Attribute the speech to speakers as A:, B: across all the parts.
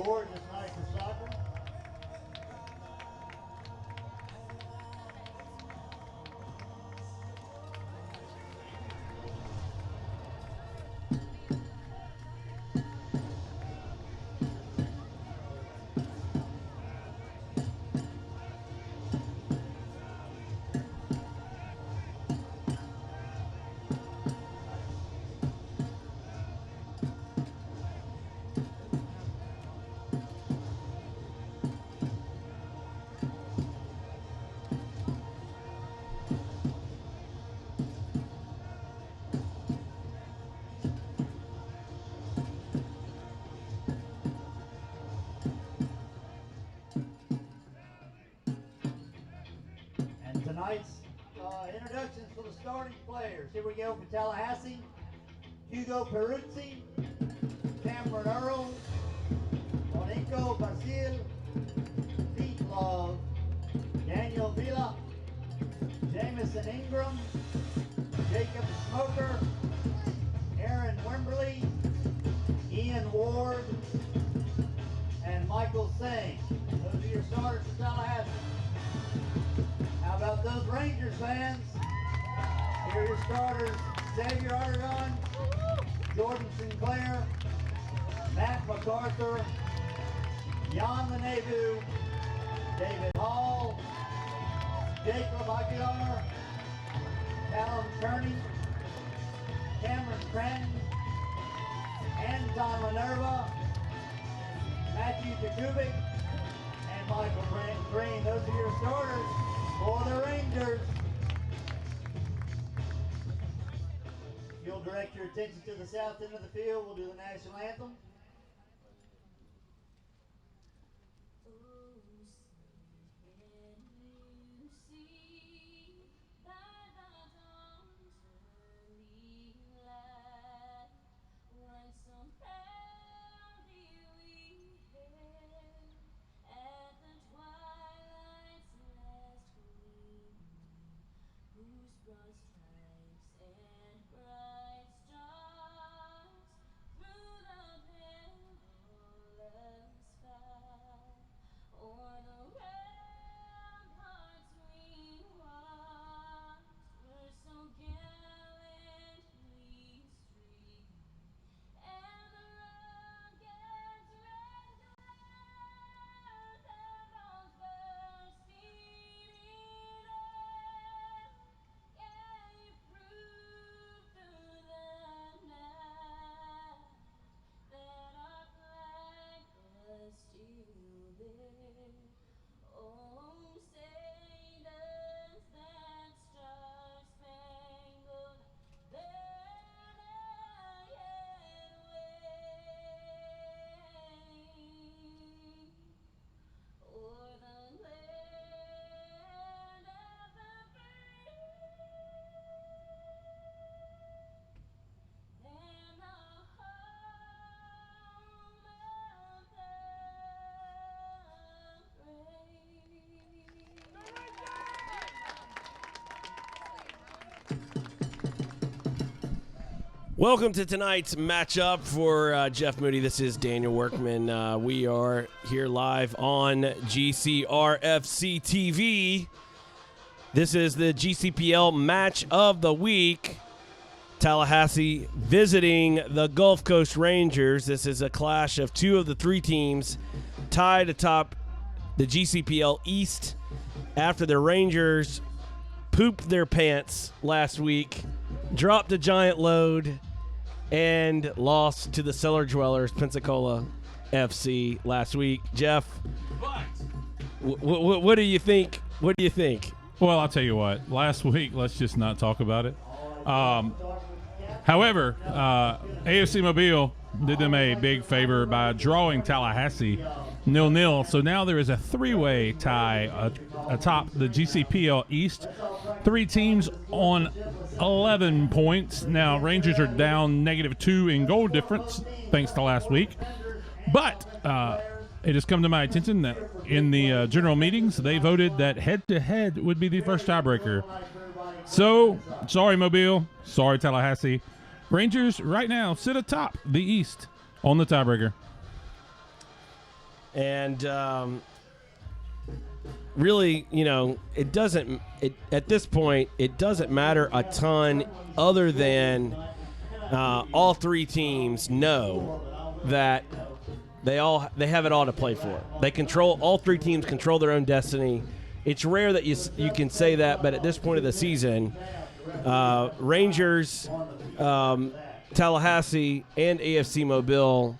A: Gorgeous night for soccer. Tonight's introductions for the starting players. Here we go for Tallahassee. Hugo Peruzzi, Cameron Earl, Monico Basil, Pete Love, Daniel Villa, Jamison Ingram, Jacob Smoker, Aaron Wimberly, Ian Ward, and Michael Singh. Those are your starters for Tallahassee. How about those Rangers fans? Here are your starters: Xavier Aragon, Jordan Sinclair, Matt MacArthur, Jan Lenevu, David Hall, Jacob Aguilar, Callum Kearney, Cameron Cranton, Anton Minerva, Matthew Jakubik, and Michael Green. Those are your starters for the Rangers. If you'll direct your attention to the south end of the field, we'll do the national anthem.
B: Welcome to tonight's matchup for Jeff Moody. This is Daniel Workman. We are here live on GCRFC TV. This is the GCPL match of the week. Tallahassee visiting the Gulf Coast Rangers. This is a clash of two of the three teams tied atop the GCPL East after the Rangers pooped their pants last week, dropped a giant load, and lost to the Cellar Dwellers, Pensacola FC, last week. Jeff, what do you think? What do you think?
C: Well, I'll tell you what. Last week, let's just not talk about it. However, AFC Mobile did them a big favor by drawing Tallahassee 0-0. So now there is a three-way tie atop the GCPL East. Three teams on 11 points. Now, Rangers are down -2 in goal difference, thanks to last week. But it has come to my attention that in the general meetings, they voted that head-to-head would be the first tiebreaker. So, sorry, Mobile. Sorry, Tallahassee. Rangers right now sit atop the East on the tiebreaker.
B: And really, at this point, it doesn't matter a ton other than all three teams know that they have it all to play for. All three teams control their own destiny. It's rare that you can say that, but at this point of the season, Rangers, Tallahassee, and AFC Mobile,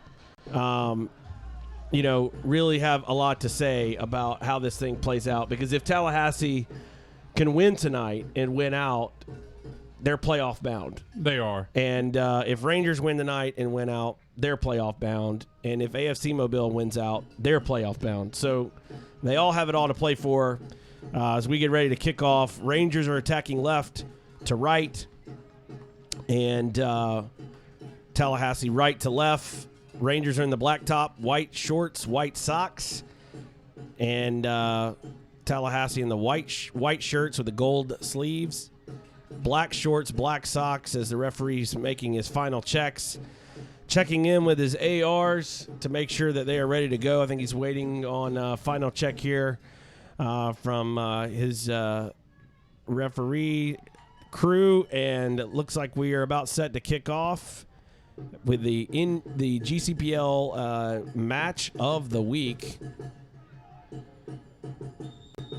B: really have a lot to say about how this thing plays out. Because if Tallahassee can win tonight and win out, they're playoff bound.
C: They are.
B: And if Rangers win tonight and win out, they're playoff bound. And if AFC Mobile wins out, they're playoff bound. So they all have it all to play for. As we get ready to kick off, Rangers are attacking left to right, and Tallahassee right to left. Rangers are in the blacktop, white shorts, white socks, and Tallahassee in the white shirts with the gold sleeves, black shorts, black socks as the referee's making his final checks. Checking in with his ARs to make sure that they are ready to go. I think he's waiting on final check here from his referee crew, and it looks like we are about set to kick off with the GCPL match of the week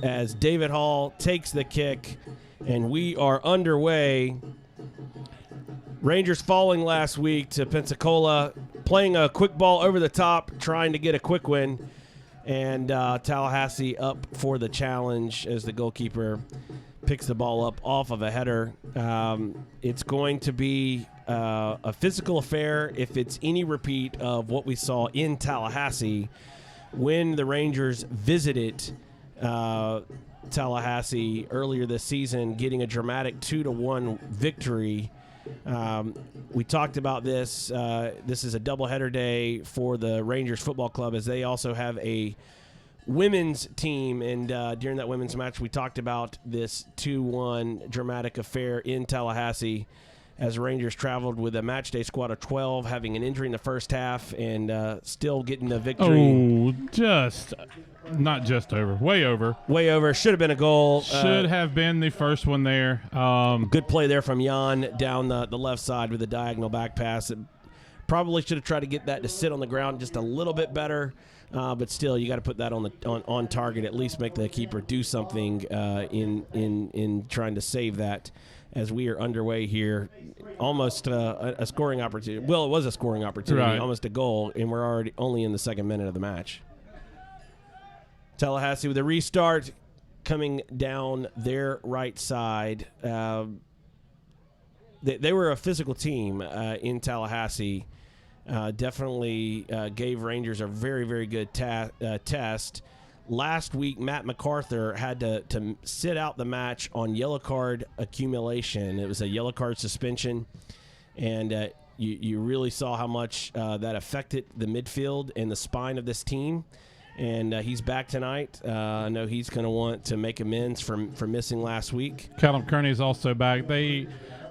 B: as David Hall takes the kick, and we are underway. Rangers falling last week to Pensacola, playing a quick ball over the top, trying to get a quick win, and Tallahassee up for the challenge as the goalkeeper picks the ball up off of a header. It's going to be a physical affair if it's any repeat of what we saw in Tallahassee when the Rangers visited Tallahassee earlier this season, getting a dramatic 2-1 victory. We talked about this. This is a doubleheader day for the Rangers Football Club as they also have a women's team. And during that women's match, we talked about this 2-1 dramatic affair in Tallahassee as Rangers traveled with a match day squad of 12, having an injury in the first half and still getting the victory.
C: Not just over. Way over.
B: Way over. Should have been a goal.
C: Should have been the first one there.
B: Good play there from Jan down the left side with a diagonal back pass. It probably should have tried to get that to sit on the ground just a little bit better. But still, you got to put that on target. At least make the keeper do something in trying to save that. As we are underway here, almost a scoring opportunity. Well, it was a scoring opportunity,
C: right.
B: Almost a goal, and we're already only in the second minute of the match. Tallahassee with a restart coming down their right side. They were a physical team in Tallahassee. Definitely gave Rangers a very, very good test. Last week, Matt MacArthur had to sit out the match on yellow card accumulation. It was a yellow card suspension, and you really saw how much that affected the midfield and the spine of this team. And he's back tonight. I know he's going to want to make amends for missing last week.
C: Callum Kearney is also back.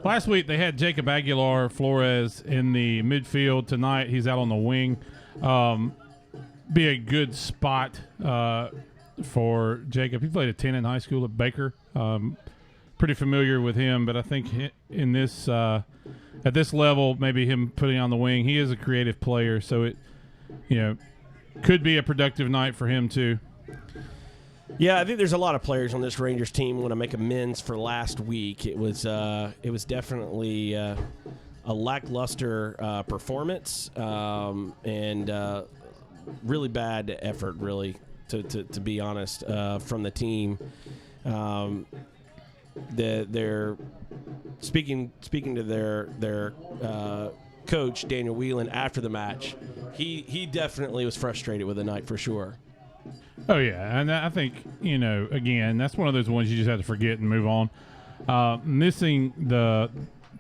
C: Last week they had Jacob Aguilar Flores in the midfield. Tonight he's out on the wing. Be a good spot for Jacob. He played at 10 in high school at Baker. Pretty familiar with him, but I think in this at this level, maybe him putting on the wing, he is a creative player, so it could be a productive night for him too.
B: Yeah, I think there's a lot of players on this Rangers team who want to make amends for last week. It was definitely a lackluster performance and really bad effort, really, to be honest, from the team. They're speaking to their coach Daniel Whelan after the match. He definitely was frustrated with the night for sure.
C: Oh yeah, and I think again that's one of those ones you just have to forget and move on. Missing the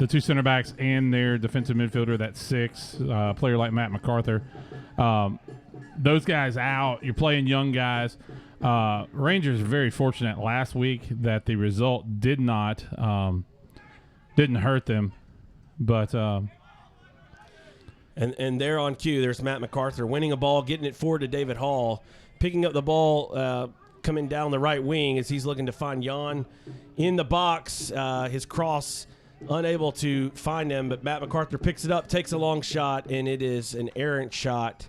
C: two center backs and their defensive midfielder, that 6 player like Matt MacArthur. Those guys out, you're playing young guys. Rangers are very fortunate last week that the result didn't hurt them, but
B: And there on cue, there's Matt MacArthur winning a ball, getting it forward to David Hall, picking up the ball, coming down the right wing as he's looking to find Jan in the box. His cross, unable to find him, but Matt MacArthur picks it up, takes a long shot, and it is an errant shot.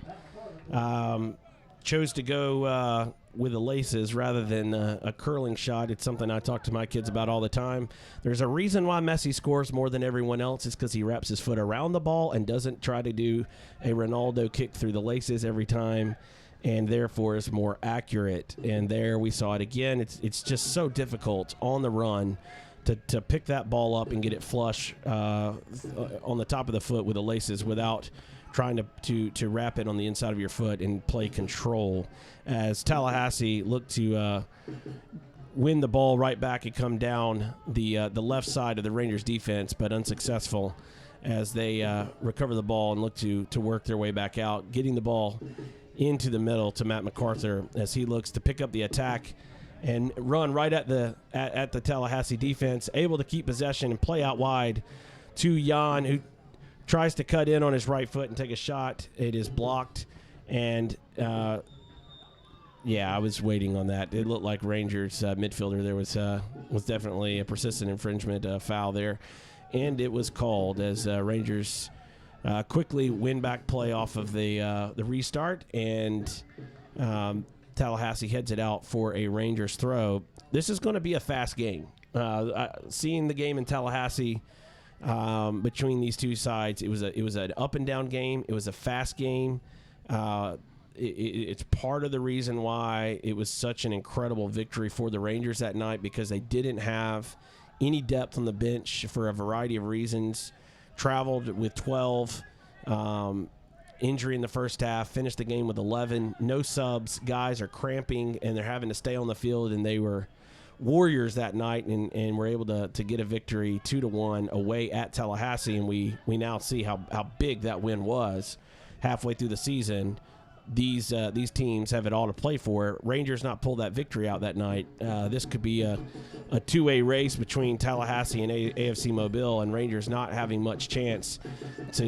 B: Chose to go with the laces rather than a curling shot. It's something I talk to my kids about all the time. There's a reason why Messi scores more than everyone else. It's because he wraps his foot around the ball and doesn't try to do a Ronaldo kick through the laces every time, and therefore is more accurate. And there we saw it again. It's just so difficult on the run to pick that ball up and get it flush on the top of the foot with the laces without trying to wrap it on the inside of your foot and play control. As Tallahassee looked to win the ball right back and come down the left side of the Rangers defense, but unsuccessful as they recover the ball and look to work their way back out, getting the ball into the middle to Matt MacArthur as he looks to pick up the attack and run right at the Tallahassee defense, able to keep possession and play out wide to Jan, who tries to cut in on his right foot and take a shot. It is blocked, and I was waiting on that. It looked like Rangers midfielder. There was definitely a persistent infringement foul there, and it was called as Rangers quickly win back play off of the restart, and Tallahassee heads it out for a Rangers throw. This is going to be a fast game. Seeing the game in Tallahassee between these two sides, it was an up and down game. It was a fast game. It's part of the reason why it was such an incredible victory for the Rangers that night, because they didn't have any depth on the bench for a variety of reasons. Traveled with 12, injury in the first half, finished the game with 11, no subs. Guys are cramping and they're having to stay on the field, and they were warriors that night and were able to get a victory 2-1 away at Tallahassee. And we now see how big that win was halfway through the season. These teams have it all to play for. Rangers not pull that victory out that night. This could be a two-way race between Tallahassee and AFC Mobile, and Rangers not having much chance to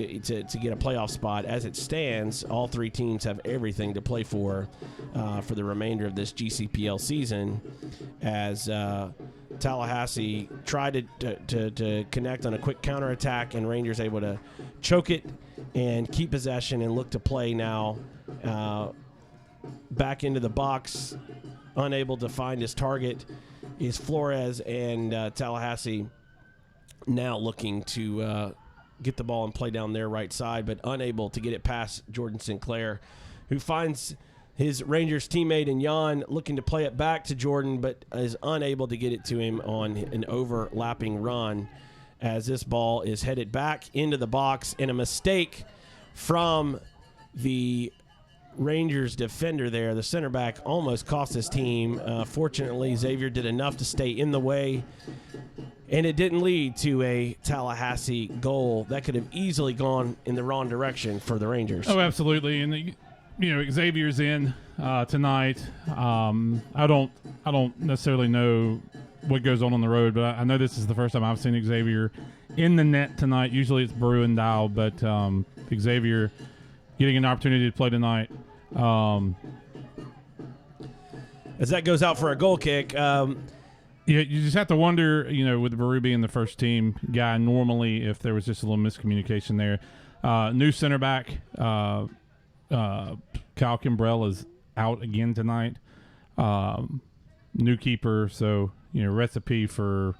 B: get a playoff spot. As it stands, all three teams have everything to play for the remainder of this GCPL season, as Tallahassee tried to connect on a quick counterattack, and Rangers able to choke it and keep possession and look to play now back into the box. Unable to find his target is Flores, and Tallahassee now looking to get the ball and play down their right side, but unable to get it past Jordan Sinclair, who finds his Rangers teammate in Jan looking to play it back to Jordan, but is unable to get it to him on an overlapping run, as this ball is headed back into the box, and a mistake from the Rangers defender there, the center back, almost cost his team. Fortunately, Xavier did enough to stay in the way, and it didn't lead to a Tallahassee goal that could have easily gone in the wrong direction for the Rangers.
C: Oh, absolutely. And Xavier's in tonight. I don't necessarily know what goes on the road, but I know this is the first time I've seen Xavier in the net tonight. Usually it's Brew and Dial, but Xavier getting an opportunity to play tonight.
B: As that goes out for a goal kick.
C: You just have to wonder, with Baru being the first team guy, normally if there was just a little miscommunication there. New center back, Kyle Kimbrell is out again tonight. New keeper, so, recipe for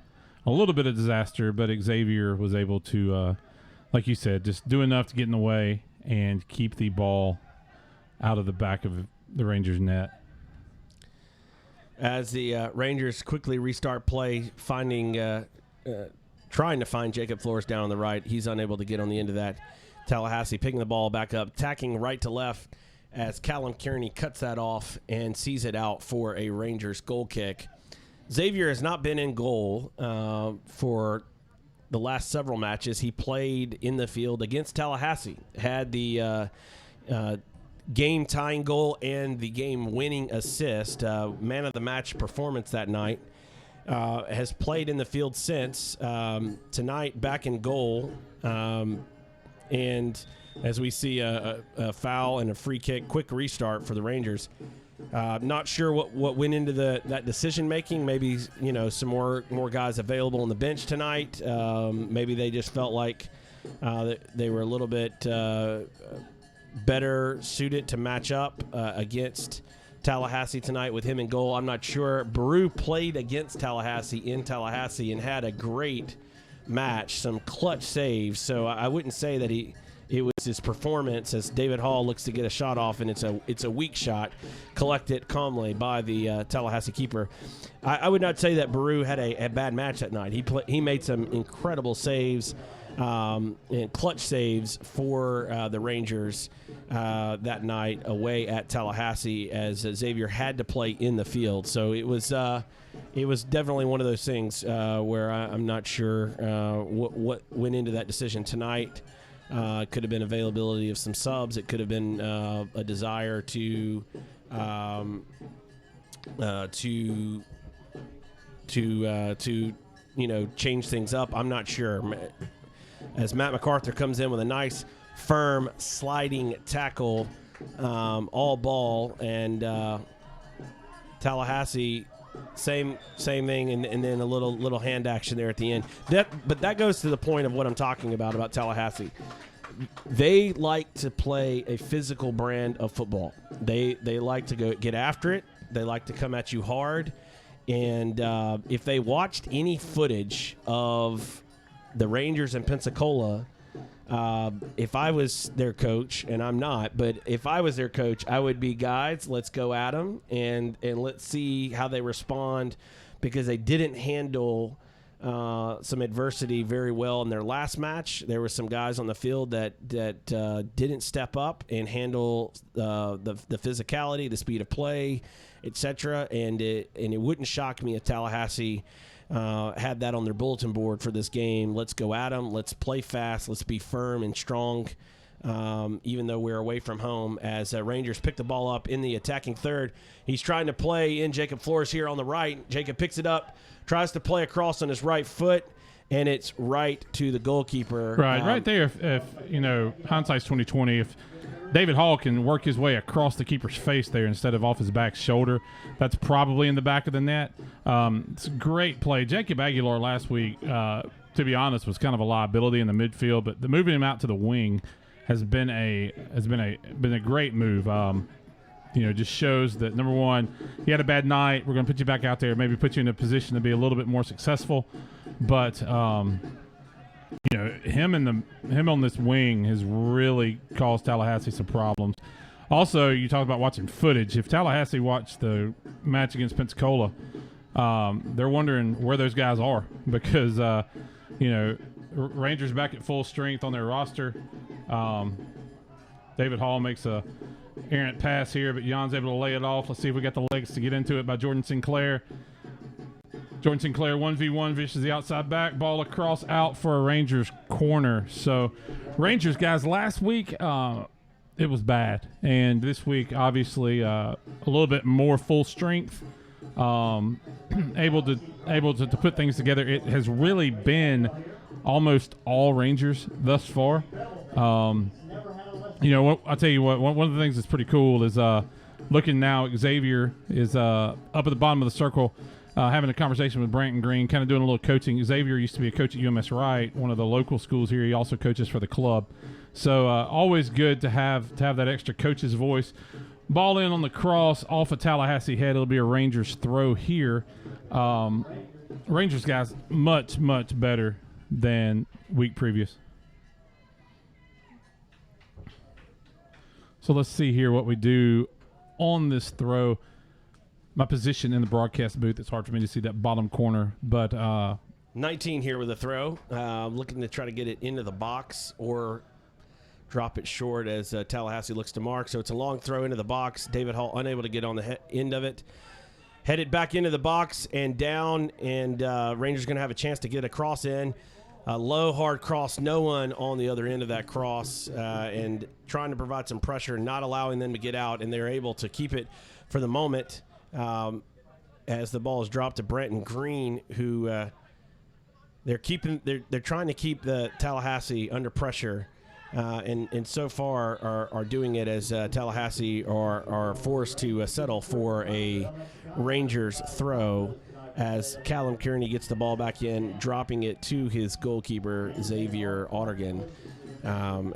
C: a little bit of disaster, but Xavier was able to, like you said, just do enough to get in the way and keep the ball out of the back of the Rangers' net.
B: As the Rangers quickly restart play, trying to find Jacob Flores down on the right. He's unable to get on the end of that. Tallahassee picking the ball back up, tacking right to left as Callum Kearney cuts that off and sees it out for a Rangers goal kick. Xavier has not been in goal for the last several matches. He played in the field against Tallahassee, had the game-tying goal and the game-winning assist, man of the match performance that night. Has played in the field since. Tonight, back in goal, And as we see a foul and a free kick, quick restart for the Rangers. Not sure what went into that decision making. Maybe some more guys available on the bench tonight. Maybe they just felt like they were a little bit better suited to match up against Tallahassee tonight with him in goal. I'm not sure. Baru played against Tallahassee in Tallahassee and had a great match, some clutch saves. So I wouldn't say that it was his performance as David Hall looks to get a shot off, and it's a weak shot, collected calmly by the Tallahassee keeper. I would not say that Baru had a bad match that night. He made some incredible saves and clutch saves for the Rangers that night away at Tallahassee, as Xavier had to play in the field. So it was definitely one of those things where I'm not sure what went into that decision tonight. It could have been availability of some subs. It could have been a desire to change things up. I'm not sure. As Matt MacArthur comes in with a nice, firm, sliding tackle, all ball, and Tallahassee, same thing, and then a little hand action there at the end. But that goes to the point of what I'm talking about Tallahassee. They like to play a physical brand of football. They like to go get after it. They like to come at you hard. And if they watched any footage of the Rangers in Pensacola, if I was their coach, and I'm not, but if I was their coach, I would be, guys, let's go at them and let's see how they respond, because they didn't handle some adversity very well in their last match. There were some guys on the field that didn't step up and handle the physicality, the speed of play, etc. And it wouldn't shock me if Tallahassee had that on their bulletin board for this game. Let's go at them. Let's play fast. Let's be firm and strong, even though we're away from home. As Rangers pick the ball up in the attacking third, he's trying to play in Jacob Flores here on the right. Jacob picks it up, tries to play across on his right foot, and it's right to the goalkeeper.
C: Right there. If hindsight's 20/20. If David Hall can work his way across the keeper's face there instead of off his back shoulder, that's probably in the back of the net. It's a great play. Jacob Aguilar last week, to be honest, was kind of a liability in the midfield, but the moving him out to the wing has been a great move. Just shows that, number one, he had a bad night. We're going to put you back out there, maybe put you in a position to be a little bit more successful. But him on this wing has really caused Tallahassee some problems. Also, you talked about watching footage. If Tallahassee watched the match against Pensacola, they're wondering where those guys are, because Rangers back at full strength on their roster. David Hall makes a errant pass here, but Jan's able to lay it off. Let's see if we got the legs to get into it by Jordan Sinclair. Jordan Sinclair 1v1 versus the outside back. Ball across out for a Rangers corner. So Rangers, guys, last week it was bad. And this week, obviously, a little bit more full strength. Able to put things together. It has really been almost all Rangers thus far. I'll tell you what, one of the things that's pretty cool is looking now, Xavier is up at the bottom of the circle, having a conversation with Branton Green, kind of doing a little coaching. Xavier used to be a coach at UMS Wright, one of the local schools here. He also coaches for the club. So always good to have that extra coach's voice. Ball in on the cross off of Tallahassee head. It'll be a Rangers throw here. Rangers, guys, much, much better than week previous. So let's see here what we do on this throw. My position in the broadcast booth, it's hard for me to see that bottom corner, but
B: 19 here with a throw, looking to try to get it into the box or drop it short as Tallahassee looks to mark. So it's a long throw into the box. David Hall unable to get on the end of it. Headed back into the box and down, and Rangers going to have a chance to get a cross in. A low, hard cross, no one on the other end of that cross, and trying to provide some pressure, not allowing them to get out, and they're able to keep it for the moment as the ball is dropped to Branton Green, who they're trying to keep the Tallahassee under pressure and so far are doing it as Tallahassee are forced to settle for a Rangers throw as Callum Kearney gets the ball back in, dropping it to his goalkeeper, Xavier Ottergan,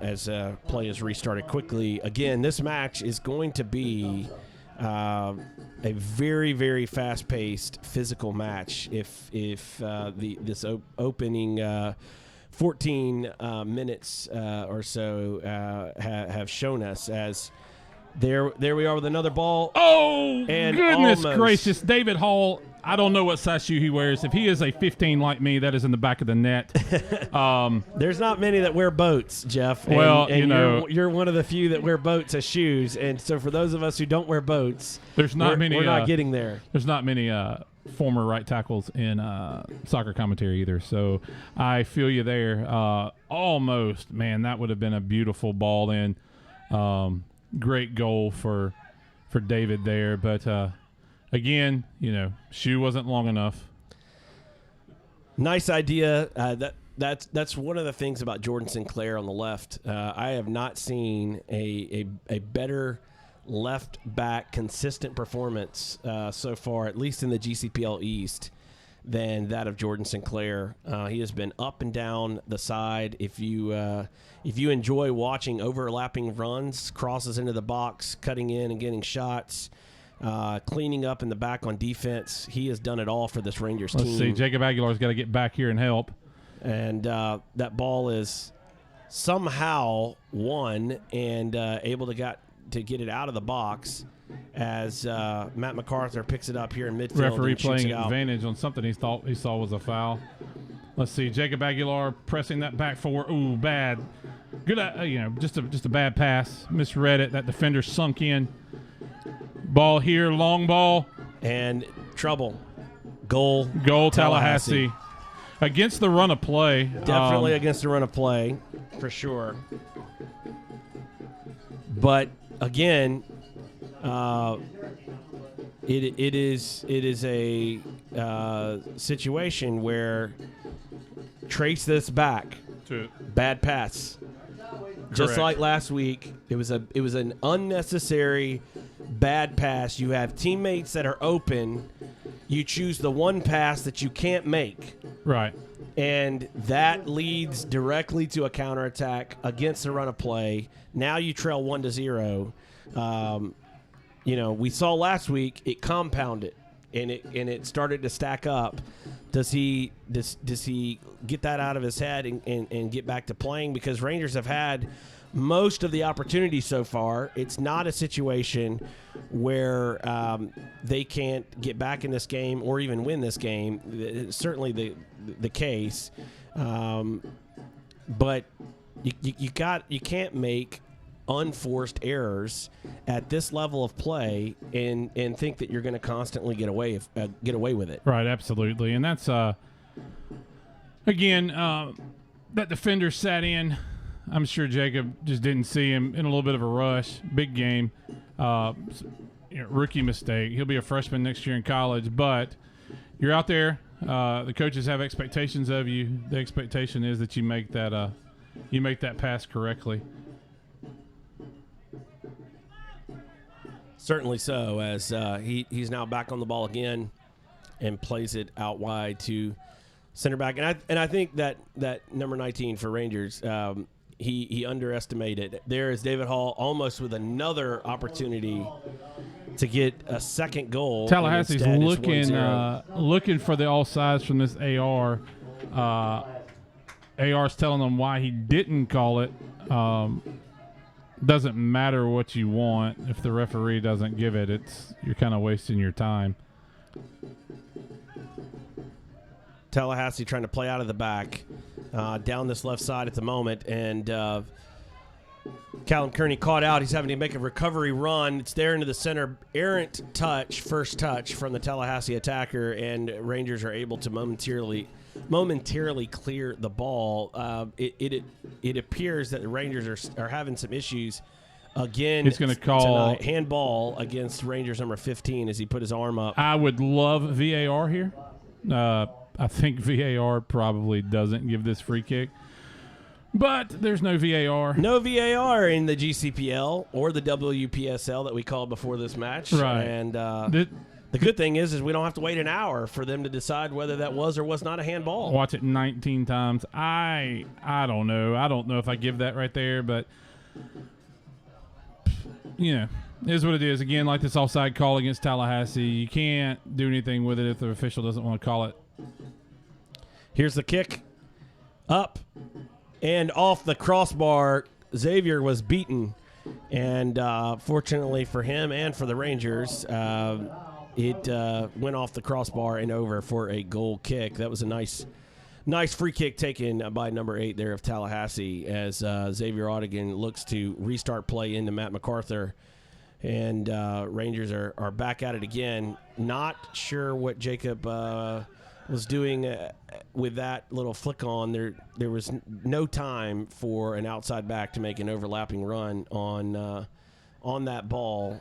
B: as play is restarted quickly. Again, this match is going to be a very, very fast-paced physical match if this opening 14 minutes or so have shown us as there we are with another ball.
C: Oh,
B: and
C: goodness
B: almost.
C: gracious. David Hall, I don't know what size shoe he wears. If he is a 15 like me, that is in the back of the net.
B: There's not many that wear boats, Jeff.
C: Well,
B: and you're one of the few that wear boats as shoes. And so for those of us who don't wear boats,
C: we're
B: not getting there.
C: There's not many former right tackles in soccer commentary either. So I feel you there. Almost, man, that would have been a beautiful ball in. Great goal for David there. But, again, shoe wasn't long enough.
B: Nice idea. That's one of the things about Jordan Sinclair on the left. I have not seen a better left back consistent performance so far, at least in the GCPL East, than that of Jordan Sinclair. He has been up and down the side. If you enjoy watching overlapping runs, crosses into the box, cutting in and getting shots, cleaning up in the back on defense, he has done it all for this Rangers team.
C: Let's see. Jacob Aguilar's got to get back here and help. And
B: that ball is somehow won and able to get it out of the box as Matt MacArthur picks it up here in midfield.
C: Referee
B: and shoots
C: playing
B: it out.
C: advantage on something he saw was a foul. Let's see. Jacob Aguilar pressing that back forward. Ooh, bad. Good, just a bad pass. Misread it. That defender sunk in. Ball here, long ball.
B: And trouble. Goal
C: Tallahassee. Against the run of play.
B: Definitely against the run of play, for sure. But again, it is a situation where trace this back. Bad pass. Just like last week, it was an unnecessary bad pass. You have teammates that are open. You choose the one pass that you can't make.
C: Right.
B: And that leads directly to a counterattack against the run of play. Now you trail 1-0. We saw last week it compounded and it started to stack up. Does he get that out of his head and get back to playing? Because Rangers have had most of the opportunities so far. It's not a situation where they can't get back in this game or even win this game. It's certainly the case, but you can't make unforced errors at this level of play and think that you're going to constantly get away with it.
C: Right, absolutely, and that's again that defender sat in. I'm sure Jacob just didn't see him in a little bit of a rush. Big game, rookie mistake. He'll be a freshman next year in college, but you're out there. The coaches have expectations of you. The expectation is that you make that pass correctly.
B: Certainly so, as he's now back on the ball again and plays it out wide to center back. And I think that number 19 for Rangers, he underestimated. There is David Hall almost with another opportunity to get a second goal.
C: Tallahassee's looking for the offsides from this AR. AR's telling them why he didn't call it. Doesn't matter what you want if the referee doesn't give it. You're kind of wasting your time.
B: Tallahassee trying to play out of the back down this left side at the moment, and Callum Kearney caught out. He's having to make a recovery run. It's there into the center. Errant first touch from the Tallahassee attacker, and Rangers are able to momentarily clear the ball. It appears that the Rangers are having some issues again.
C: He's going to call
B: tonight. Handball against Rangers number 15 as he put his arm up.
C: I would love VAR here. I think VAR probably doesn't give this free kick. But there's no VAR.
B: No VAR in the GCPL or the WPSL that we called before this match.
C: Right.
B: And the good thing is we don't have to wait an hour for them to decide whether that was or was not a handball.
C: Watch it 19 times. I don't know. I don't know if I give that right there, but it is what it is. Again, like this offside call against Tallahassee, you can't do anything with it if the official doesn't want to call it.
B: Here's the kick. Up and off the crossbar. Xavier was beaten. And fortunately for him and for the Rangers, it went off the crossbar and over for a goal kick. That was a nice free kick taken by number 8 there of Tallahassee as Xavier Ottigan looks to restart play into Matt MacArthur. And Rangers are back at it again. Not sure what Jacob was doing with that little flick on. There was no time for an outside back to make an overlapping run on that ball.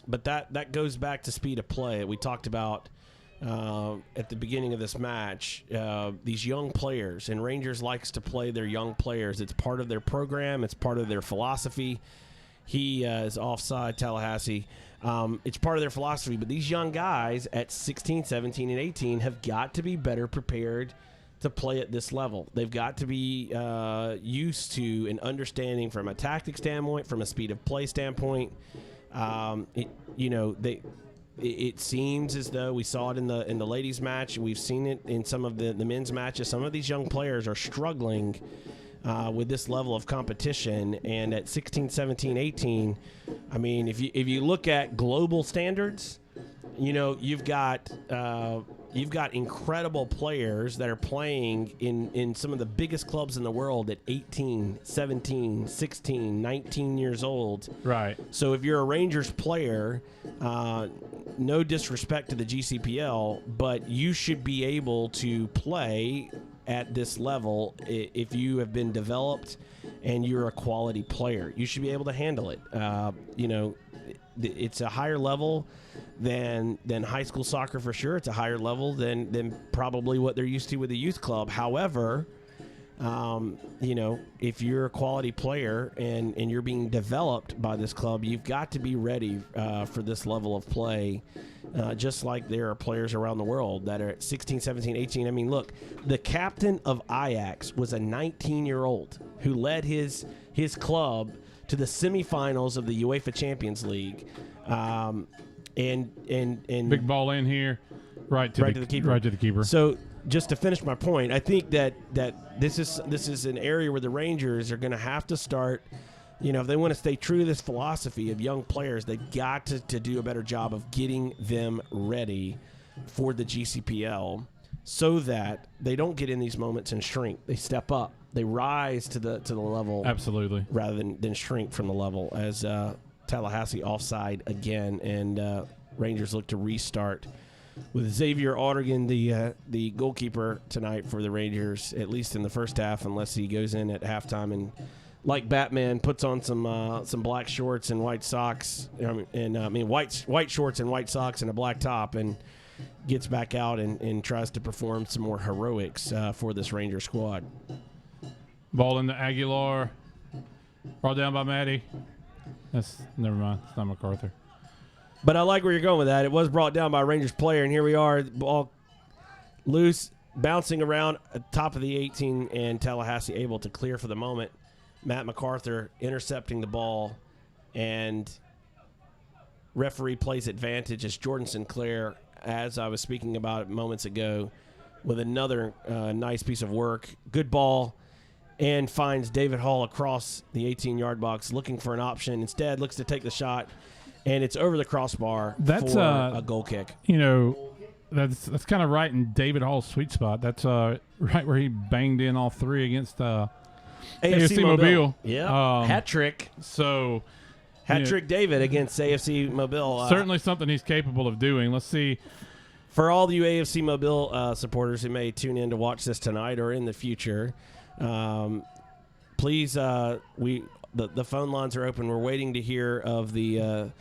B: But that goes back to speed of play. We talked about at the beginning of this match, these young players, and Rangers likes to play their young players. It's part of their program. It's part of their philosophy. He is offside, Tallahassee. It's part of their philosophy, but these young guys at 16, 17, and 18 have got to be better prepared to play at this level. They've got to be used to and understanding from a tactic standpoint, from a speed of play standpoint. It seems as though we saw it in the ladies' match. We've seen it in some of the men's matches. Some of these young players are struggling with this level of competition, and at 16, 17, 18, I mean, if you look at global standards, you've got incredible players that are playing in some of the biggest clubs in the world at 18, 17, 16, 19 years old.
C: Right.
B: So if you're a Rangers player, no disrespect to the GCPL, but you should be able to play at this level if you have been developed and you're a quality player. You should be able to handle it. It's a higher level than high school soccer for sure. It's a higher level than probably what they're used to with the youth club. However, if you're a quality player and you're being developed by this club, you've got to be ready for this level of play. Just like there are players around the world that are at 16, 17, 18. I mean, look, the captain of Ajax was a 19-year-old who led his club to the semifinals of the UEFA Champions League. And
C: big ball in here, right to the keeper. Right to the keeper.
B: So just to finish my point, I think that this is an area where the Rangers are going to have to start. If they want to stay true to this philosophy of young players, they've got to do a better job of getting them ready for the GCPL so that they don't get in these moments and shrink. They step up. They rise to the level.
C: Absolutely. Rather
B: than shrink from the level as Tallahassee offside again, and Rangers look to restart with Xavier Ottigan, the goalkeeper tonight for the Rangers, at least in the first half, unless he goes in at halftime and, like Batman, puts on some black shorts and white socks, white shorts and white socks and a black top, and gets back out and tries to perform some more heroics for this Ranger squad.
C: Ball into Aguilar, brought down by Maddie. Never mind. It's not MacArthur.
B: But I like where you're going with that. It was brought down by a Rangers player, and here we are, ball loose, bouncing around at the top of the 18, and Tallahassee able to clear for the moment. Matt MacArthur intercepting the ball, and referee plays advantage as Jordan Sinclair, as I was speaking about it moments ago, with another nice piece of work. Good ball, and finds David Hall across the 18-yard box looking for an option. Instead, looks to take the shot, and it's over the crossbar for a goal kick.
C: That's kind of right in David Hall's sweet spot. That's right where he banged in all three against AFC Mobile.
B: Yeah, hat trick.
C: So,
B: hat trick David against AFC Mobile.
C: Certainly something he's capable of doing. Let's see.
B: For all you AFC Mobile supporters who may tune in to watch this tonight or in the future, please, the phone lines are open. We're waiting to hear of the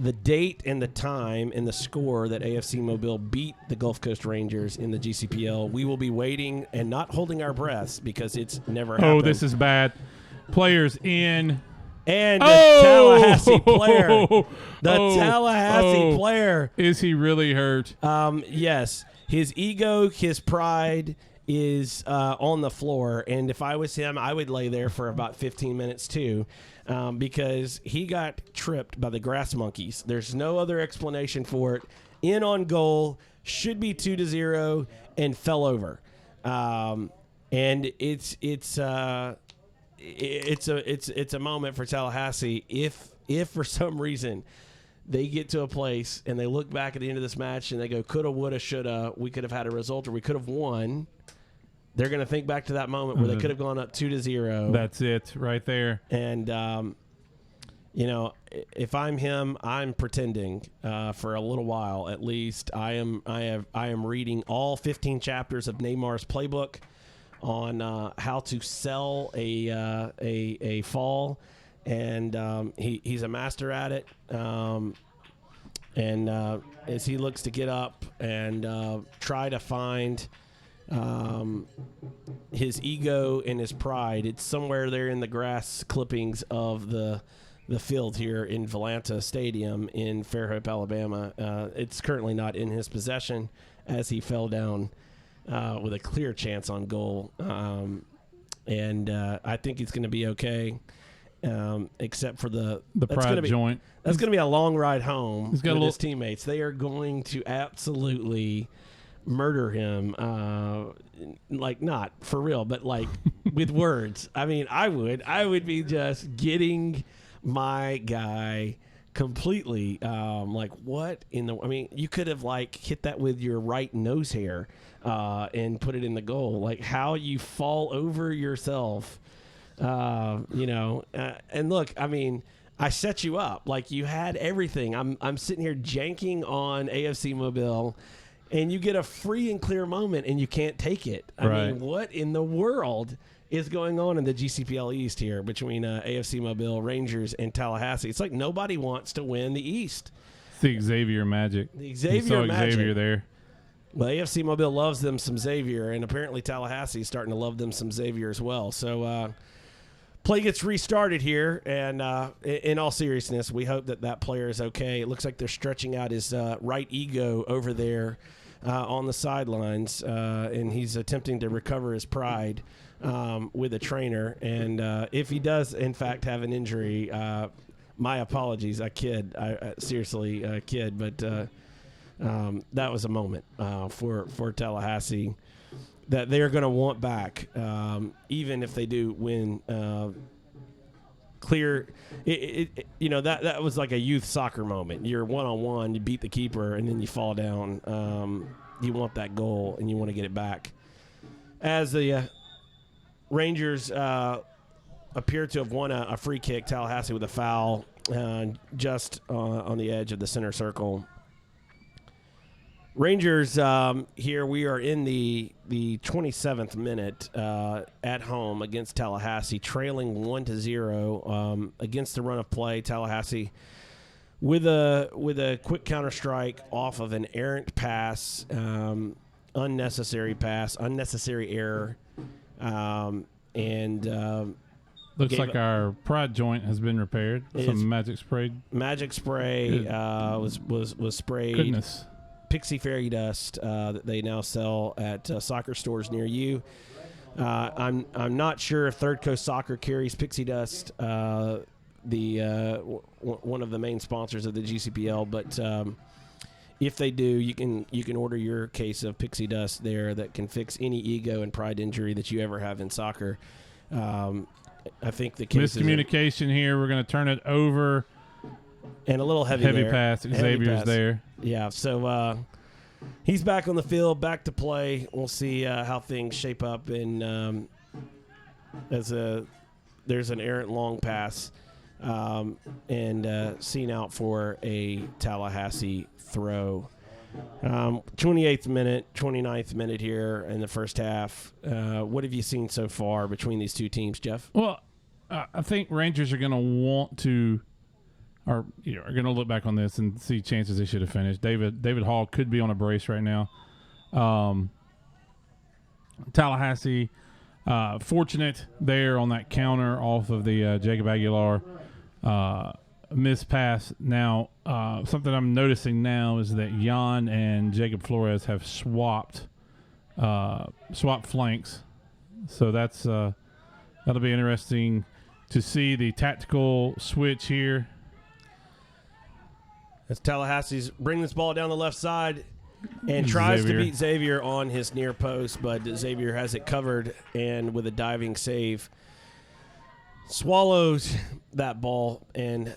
B: the date and the time and the score that AFC Mobile beat the Gulf Coast Rangers in the GCPL, we will be waiting and not holding our breaths because it's never happened.
C: Oh, this is bad. Players in.
B: And the Tallahassee player. The
C: Oh,
B: Tallahassee player.
C: Is he really hurt?
B: Yes. His ego, his pride is on the floor. And if I was him, I would lay there for about 15 minutes too. Because he got tripped by the grass monkeys. There's no other explanation for it. In on goal, should be 2-0, and fell over. And it's a moment for Tallahassee. If for some reason they get to a place and they look back at the end of this match and they go, coulda, woulda, shoulda, we could have had a result or we could have won. They're going to think back to that moment where they could have gone up 2-0.
C: That's it right there.
B: And, if I'm him, I'm pretending for a little while at least. I am reading all 15 chapters of Neymar's playbook on how to sell a fall, and he's a master at it. And as he looks to get up and try to find his ego and his pride, it's somewhere there in the grass clippings of the field here in Volanta Stadium in Fairhope, Alabama. It's currently not in his possession as he fell down with a clear chance on goal. And I think he's going to be okay, except for the
C: pride joint.
B: That's going to be a long ride home with his teammates. They are going to absolutely murder him, like not for real, but like with words. I mean, I would be just getting my guy completely, like what in the, I mean, you could have like hit that with your right nose hair, and put it in the goal. Like how you fall over yourself, and look, I mean, I set you up, like you had everything. I'm sitting here janking on AFC Mobile, and you get a free and clear moment, and you can't take it. I mean, what in the world is going on in the GCPL East here between AFC Mobile, Rangers, and Tallahassee? It's like nobody wants to win the East.
C: It's the Xavier magic.
B: The Xavier
C: you saw
B: magic.
C: Xavier there.
B: Well, AFC Mobile loves them some Xavier, and apparently Tallahassee is starting to love them some Xavier as well. So play gets restarted here, and in all seriousness, we hope that player is okay. It looks like they're stretching out his right ego over there on the sidelines, and he's attempting to recover his pride with a trainer. And if he does, in fact, have an injury, my apologies. I kid. I seriously kid. But that was a moment for Tallahassee that they're going to want back, even if they do win clear. That was like a youth soccer moment. You're one-on-one, you beat the keeper, and then you fall down. You want that goal, and you want to get it back. As the Rangers appear to have won a free kick, Tallahassee with a foul just on the edge of the center circle. Rangers, here we are in the 27th minute at home against Tallahassee, trailing 1-0 against the run of play. Tallahassee with a quick counter strike off of an errant pass, unnecessary error, and
C: looks like our pride joint has been repaired. Some magic spray.
B: Magic spray was sprayed.
C: Goodness.
B: Pixie fairy dust that they now sell at soccer stores near you. I'm not sure if Third Coast Soccer carries pixie dust, one of the main sponsors of the GCPL, but if they do, you can order your case of pixie dust there that can fix any ego and pride injury that you ever have in soccer. I think the case
C: miscommunication here. We're going to turn it over.
B: And a little heavy
C: pass. Xavier's there.
B: Yeah, so he's back on the field, back to play. We'll see how things shape up. And there's an errant long pass and seen out for a Tallahassee throw. 28th minute, 29th minute here in the first half. What have you seen so far between these two teams, Jeff?
C: Well, I think Rangers are going to want to are going to look back on this and see chances they should have finished. David Hall could be on a brace right now. Tallahassee, fortunate there on that counter off of the Jacob Aguilar missed pass. Now, something I'm noticing now is that Jan and Jacob Flores have swapped flanks. So that's that'll be interesting to see the tactical switch here.
B: As Tallahassee's bringing this ball down the left side and tries to beat Xavier on his near post, but Xavier has it covered and with a diving save swallows that ball and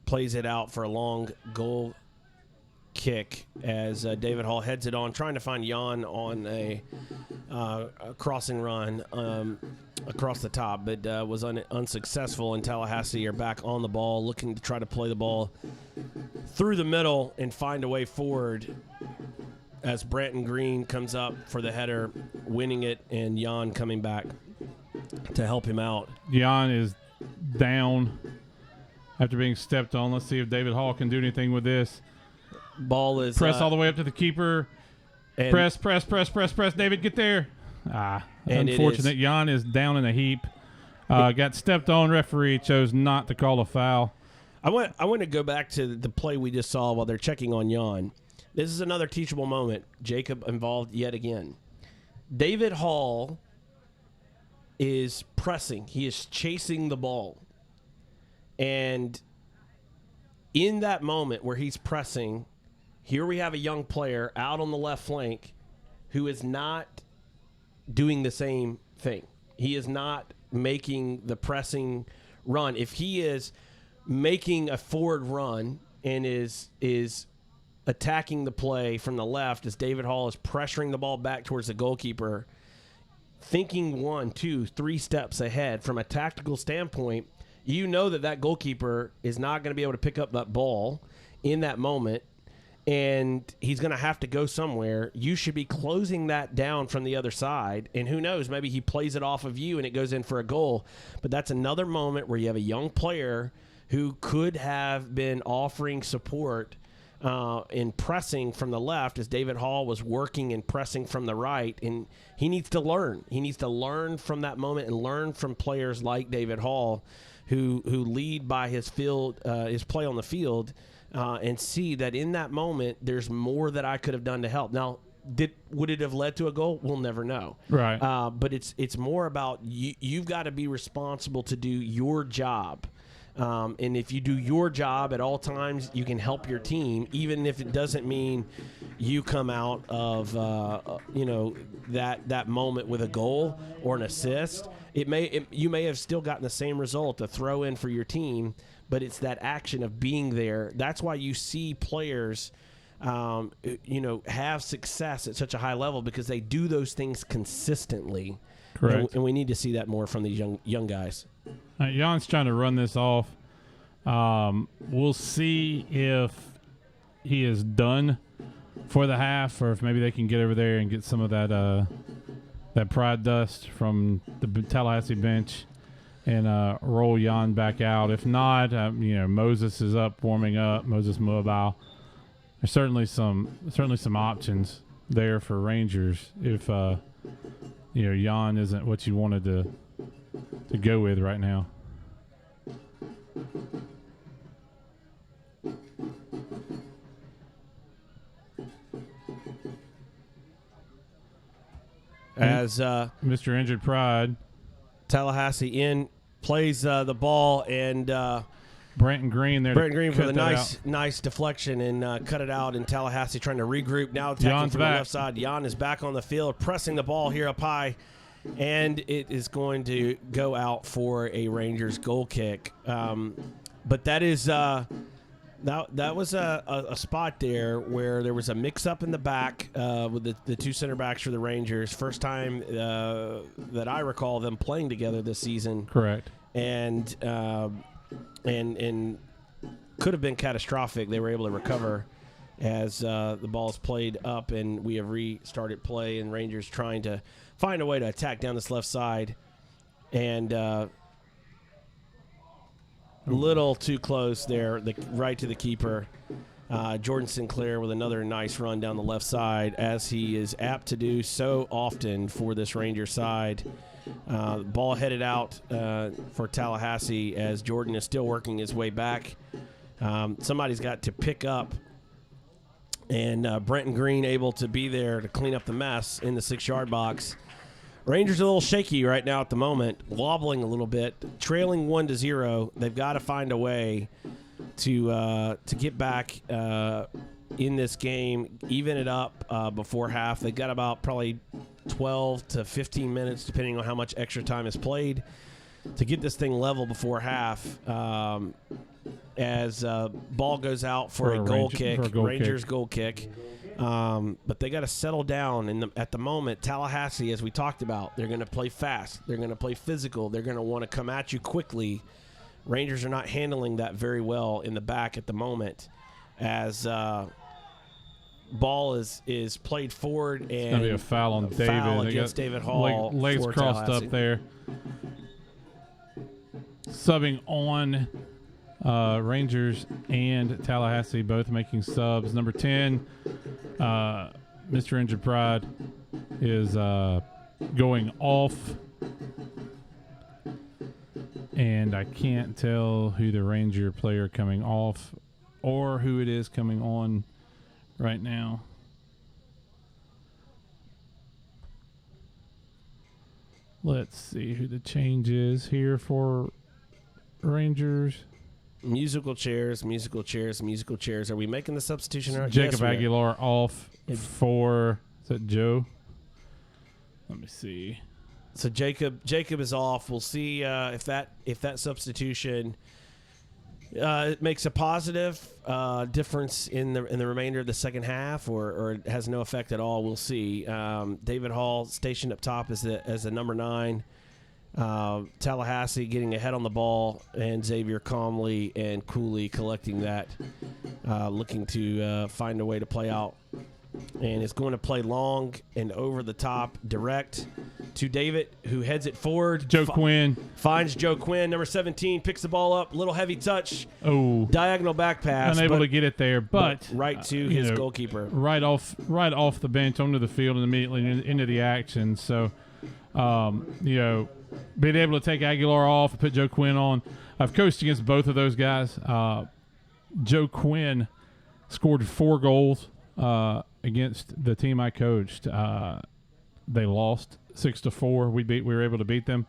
B: plays it out for a long goal kick as David Hall heads it on, trying to find Jan on a crossing run across the top, but was unsuccessful, and Tallahassee are back on the ball, looking to try to play the ball through the middle and find a way forward as Branton Green comes up for the header, winning it, and Jan coming back to help him out.
C: Jan is down after being stepped on. Let's see if David Hall can do anything with this.
B: Ball is
C: press all the way up to the keeper. Press. David, get there. Unfortunate. Jan is down in a heap. Got stepped on. Referee chose not to call a foul.
B: I want to go back to the play we just saw while they're checking on Jan. This is another teachable moment. Jacob involved yet again. David Hall is pressing. He is chasing the ball. And in that moment where he's pressing, here we have a young player out on the left flank who is not doing the same thing. He is not making the pressing run. If he is making a forward run and is attacking the play from the left as David Hall is pressuring the ball back towards the goalkeeper, thinking 1, 2, 3 steps ahead from a tactical standpoint, you know that goalkeeper is not going to be able to pick up that ball in that moment, and he's going to have to go somewhere. You should be closing that down from the other side, and who knows, maybe he plays it off of you and it goes in for a goal. But that's another moment where you have a young player who could have been offering support in pressing from the left as David Hall was working and pressing from the right, and he needs to learn. He needs to learn from that moment and learn from players like David Hall who lead by his play on the field, and see that in that moment there's more that I could have done to help. Now, would it have led to a goal? We'll never know.
C: Right.
B: But it's more about you've got to be responsible to do your job. And if you do your job at all times, you can help your team, even if it doesn't mean you come out of that moment with a goal or an assist. You may have still gotten the same result, a throw in for your team, but it's that action of being there. That's why you see players have success at such a high level, because they do those things consistently.
C: Correct.
B: And we need to see that more from these young guys.
C: Jan's trying to run this off. We'll see if he is done for the half, or if maybe they can get over there and get some of that pride dust from the Tallahassee bench and roll Jan back out. If not, Moses is up warming up. Moses Mobile. There's certainly some options there for Rangers if Jan isn't what you wanted to go with right now.
B: As
C: Mr. Injured Pride,
B: Tallahassee plays the ball, and
C: Branton Green there.
B: Branton Green for the nice deflection and cut it out. And Tallahassee trying to regroup now, attacking from the left side. Jan is back on the field, pressing the ball here up high, and it is going to go out for a Rangers goal kick. But that is that was a spot there where there was a mix-up in the back with the two center backs for the Rangers. First time that I recall them playing together this season.
C: Correct.
B: And could have been catastrophic. They were able to recover as the ball's played up, and we have restarted play, and Rangers trying to find a way to attack down this left side. And little too close there, right to the keeper. Jordan Sinclair with another nice run down the left side, as he is apt to do so often for this Ranger side. Ball headed out for Tallahassee as Jordan is still working his way back. Somebody's got to pick up, and Brenton Green able to be there to clean up the mess in the 6-yard box. Rangers are a little shaky right now at the moment, wobbling a little bit, trailing 1-0. They've got to find a way to get back in this game, even it up before half. They've got about probably 12 to 15 minutes, depending on how much extra time is played, to get this thing level before half. As ball goes out for a goal kick, Rangers goal kick. But they got to settle down. At the moment, Tallahassee, as we talked about, they're going to play fast. They're going to play physical. They're going to want to come at you quickly. Rangers are not handling that very well in the back at the moment, as ball is played forward, and
C: it's going to be a foul on David.
B: Foul against David Hall.
C: Legs crossed up there. Subbing on Rangers and Tallahassee, both making subs. Number 10, Mr. Injured Pride, is going off. And I can't tell who the Ranger player coming off or who it is coming on right now. Let's see who the change is here for Rangers.
B: Musical chairs, musical chairs, musical chairs. Are we making the substitution right?
C: Jacob
B: Yes,
C: Aguilar off for, is that Joe? Let me see.
B: So Jacob is off. We'll see if that substitution makes a positive difference in the remainder of the second half, or it has no effect at all. We'll see. David Hall stationed up top as the number 9. Tallahassee getting ahead on the ball, and Xavier calmly and coolly collecting that, looking to find a way to play out. And it's going to play long and over the top, direct to David, who heads it forward.
C: Joe Quinn.
B: Finds Joe Quinn, number 17, picks the ball up, little heavy touch.
C: Oh.
B: Diagonal back pass.
C: Unable to get it there, but
B: right to his goalkeeper.
C: Right off the bench onto the field and immediately into the action. So, being able to take Aguilar off and put Joe Quinn on. I've coached against both of those guys. Joe Quinn scored 4 goals against the team I coached. They lost 6-4. We were able to beat them,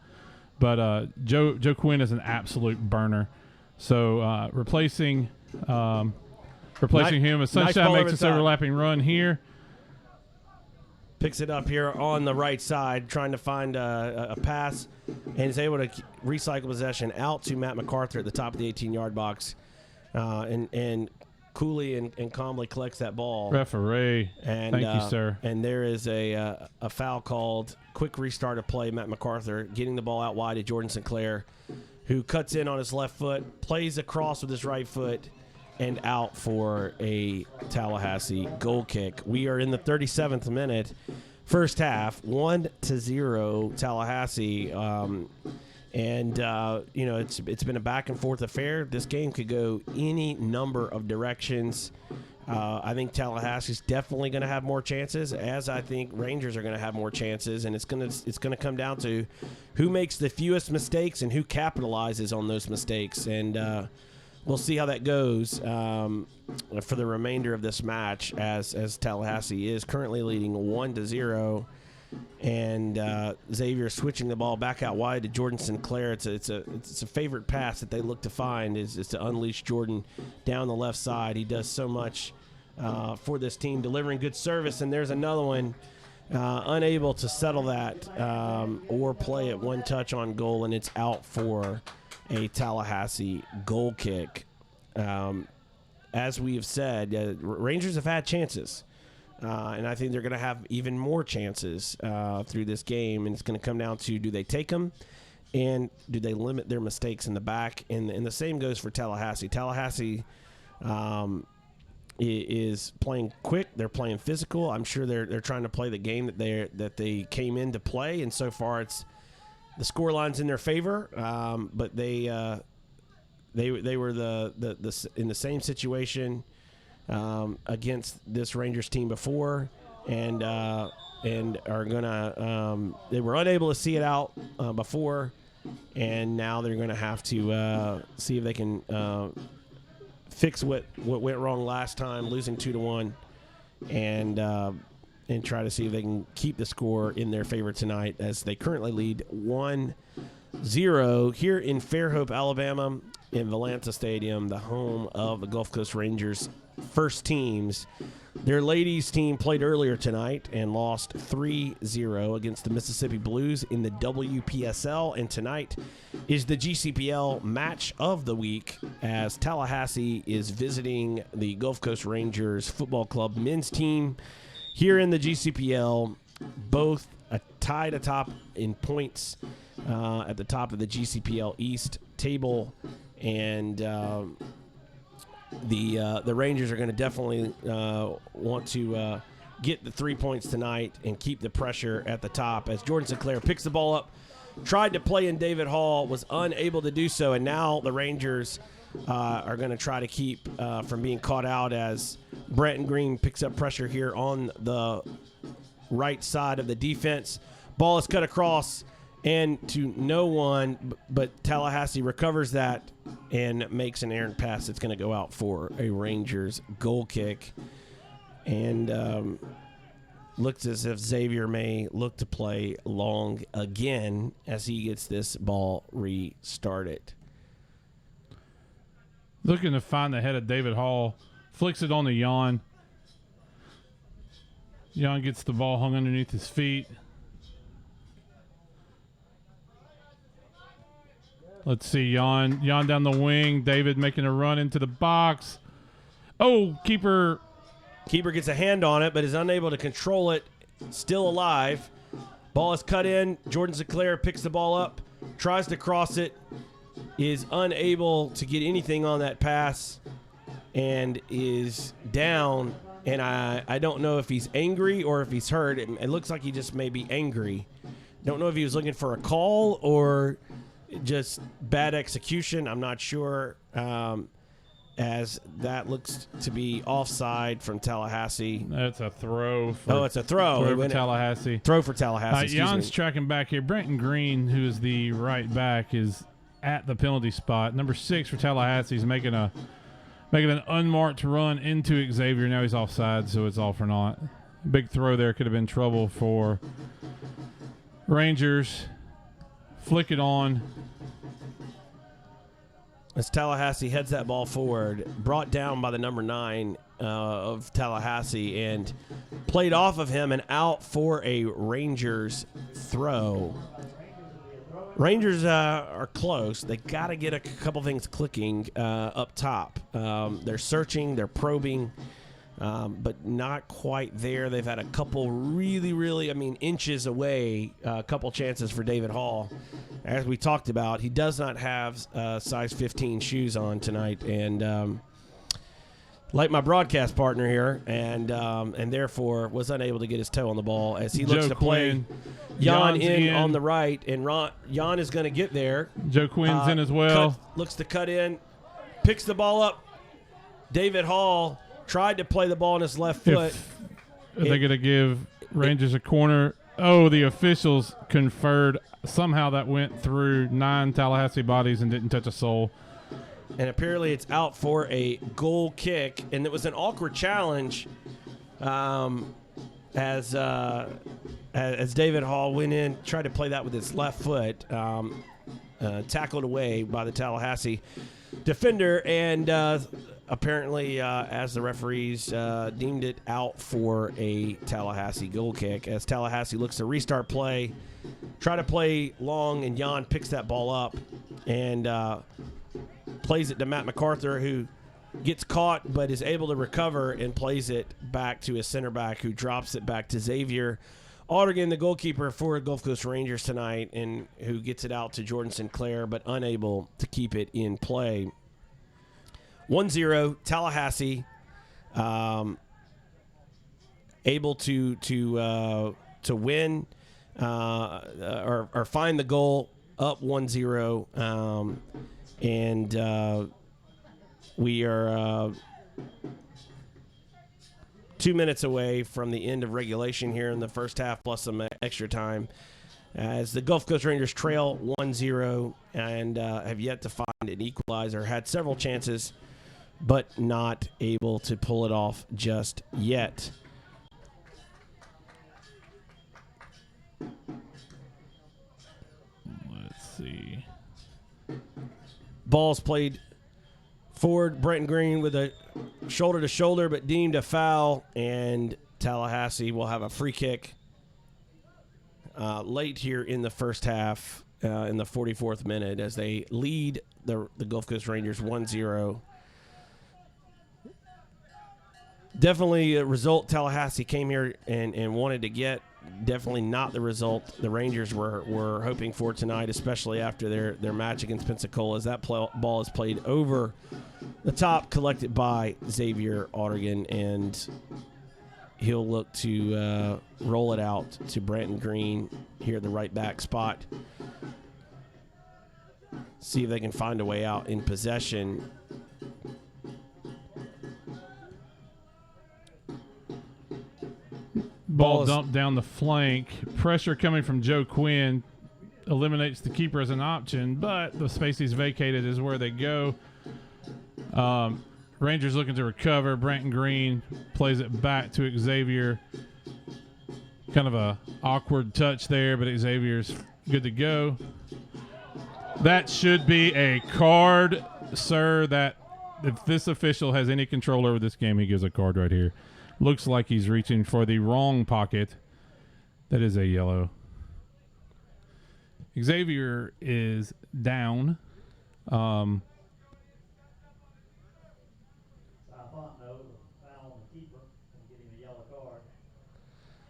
C: but Joe Quinn is an absolute burner. So replacing him as Sunshine makes this overlapping run here.
B: Picks it up here on the right side, trying to find a pass, and is able to recycle possession out to Matt MacArthur at the top of the 18-yard box, and coolly and calmly collects that ball.
C: Referee, thank you, sir.
B: And there is a foul called. Quick restart of play. Matt MacArthur getting the ball out wide to Jordan Sinclair, who cuts in on his left foot, plays across with his right foot, and out for a Tallahassee goal kick. We are in the 37th minute, first half, 1-0 Tallahassee. It's been a back and forth affair. This game could go any number of directions. I think Tallahassee's definitely going to have more chances, as I think Rangers are going to have more chances, and it's going to come down to who makes the fewest mistakes and who capitalizes on those mistakes. And we'll see how that goes for the remainder of this match, as Tallahassee is currently leading 1-0. And Xavier switching the ball back out wide to Jordan Sinclair. It's a favorite pass that they look to find is to unleash Jordan down the left side. He does so much for this team, delivering good service. And there's another one, unable to settle that or play it one touch on goal, and it's out for a Tallahassee goal kick. As we have said, Rangers have had chances. And I think they're going to have even more chances through this game. And it's going to come down to, do they take them, and do they limit their mistakes in the back? And the same goes for Tallahassee. Tallahassee is playing quick. They're playing physical. I'm sure they're trying to play the game that they came in to play. And so far, it's the scoreline's in their favor. But they they were the in the same situation against this Rangers team before, and are gonna they were unable to see it out before, and now they're gonna have to see if they can fix what went wrong last time, losing 2-1, and try to see if they can keep the score in their favor tonight, as they currently lead 1-0 here in Fairhope, Alabama, in Valanta Stadium, the home of the Gulf Coast Rangers first teams. Their ladies team played earlier tonight and lost 3-0 against the Mississippi Blues in the WPSL, and tonight is the GCPL match of the week, as Tallahassee is visiting the Gulf Coast Rangers Football Club men's team here in the GCPL, both tied atop in points at the top of the GCPL East table, and the Rangers are going to definitely want to get the 3 points tonight and keep the pressure at the top, as Jordan Sinclair picks the ball up, tried to play in David Hall, was unable to do so, and now the Rangers are going to try to keep from being caught out, as Brenton Green picks up pressure here on the right side of the defense. Ball is cut across and to no one, but Tallahassee recovers that and makes an errant pass that's going to go out for a Rangers goal kick. And looks as if Xavier may look to play long again as he gets this ball restarted.
C: Looking to find the head of David Hall. Flicks it on to Jan. Jan gets the ball hung underneath his feet. Let's see, Jan down the wing. David making a run into the box. Oh, keeper
B: gets a hand on it, but is unable to control it. Still alive. Ball is cut in. Jordan Sinclair picks the ball up, tries to cross it, is unable to get anything on that pass, and is down. And I don't know if he's angry or if he's hurt. It looks like he just may be angry. Don't know if he was looking for a call or just bad execution. I'm not sure, as that looks to be offside from Tallahassee.
C: That's a throw.
B: It's a throw.
C: Throw for Tallahassee.
B: Throw for Tallahassee.
C: Jan's tracking back here. Brenton Green, who is the right back, is at the penalty spot. Number 6 for Tallahassee is making an unmarked run into Xavier. Now he's offside, so it's all for naught. Big throw there. Could have been trouble for Rangers. Flick it on.
B: As Tallahassee heads that ball forward, brought down by the number 9 of Tallahassee, and played off of him and out for a Rangers throw. Rangers are close. They got to get a couple things clicking up top. They're searching, they're probing, but not quite there. They've had a couple really, inches away, a couple chances for David Hall. As we talked about, he does not have size 15 shoes on tonight, and like my broadcast partner here, and therefore was unable to get his toe on the ball as he looks to play Jan in on the right, and Jan is going to get there.
C: Joe Quinn's in as well.
B: Looks to cut in, picks the ball up. David Hall tried to play the ball on his left foot.
C: Are they going to give Rangers a corner? Oh, the officials conferred. Somehow that went through 9 Tallahassee bodies and didn't touch a soul.
B: And apparently it's out for a goal kick. And it was an awkward challenge as David Hall went in, tried to play that with his left foot, tackled away by the Tallahassee defender. And apparently, as the referees deemed it out for a Tallahassee goal kick, as Tallahassee looks to restart play, try to play long, and Jan picks that ball up and plays it to Matt MacArthur, who gets caught but is able to recover and plays it back to his center back, who drops it back to Xavier Aldergan, the goalkeeper for Gulf Coast Rangers tonight, and who gets it out to Jordan Sinclair, but unable to keep it in play. 1-0, Tallahassee able to win or find the goal up 1-0, And we are 2 minutes away from the end of regulation here in the first half, plus some extra time, as the Gulf Coast Rangers trail 1-0 and have yet to find an equalizer. Had several chances, but not able to pull it off just yet.
C: Let's see.
B: Ball's played forward. Brenton Green with a shoulder to shoulder, but deemed a foul, and Tallahassee will have a free kick late here in the first half, in the 44th minute, as they lead the Gulf Coast Rangers 1-0. Definitely a result Tallahassee came here and wanted to get. Definitely not the result the Rangers were hoping for tonight, especially after their match against Pensacola, as that ball is played over the top, collected by Xavier Ottergan, and he'll look to roll it out to Brenton Green here at the right back spot. See if they can find a way out in possession.
C: Ball dumped down the flank. Pressure coming from Joe Quinn eliminates the keeper as an option, but the space he's vacated is where they go. Rangers looking to recover. Brenton Green plays it back to Xavier. Kind of a awkward touch there, but Xavier's good to go. That should be a card, sir. That if this official has any control over this game, he gives a card right here. Looks like he's reaching for the wrong pocket. That is a yellow. Xavier is down.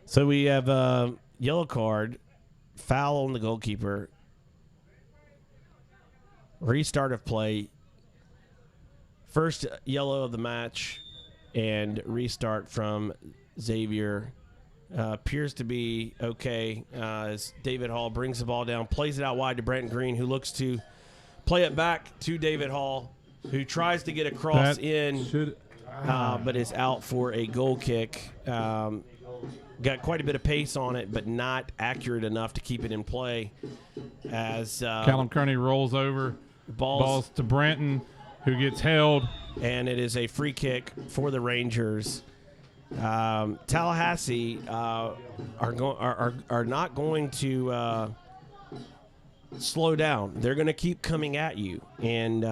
B: So we have a yellow card, foul on the goalkeeper, restart of play, first yellow of the match, and restart from Xavier. Appears to be okay as David Hall brings the ball down, plays it out wide to Brenton Green, who looks to play it back to David Hall, who tries to get across but is out for a goal kick. Got quite a bit of pace on it, but not accurate enough to keep it in play. As
C: Callum Kearney rolls over, balls to Branton, who gets held.
B: And it is a free kick for the Rangers. Tallahassee are not going to slow down. They're going to keep coming at you, and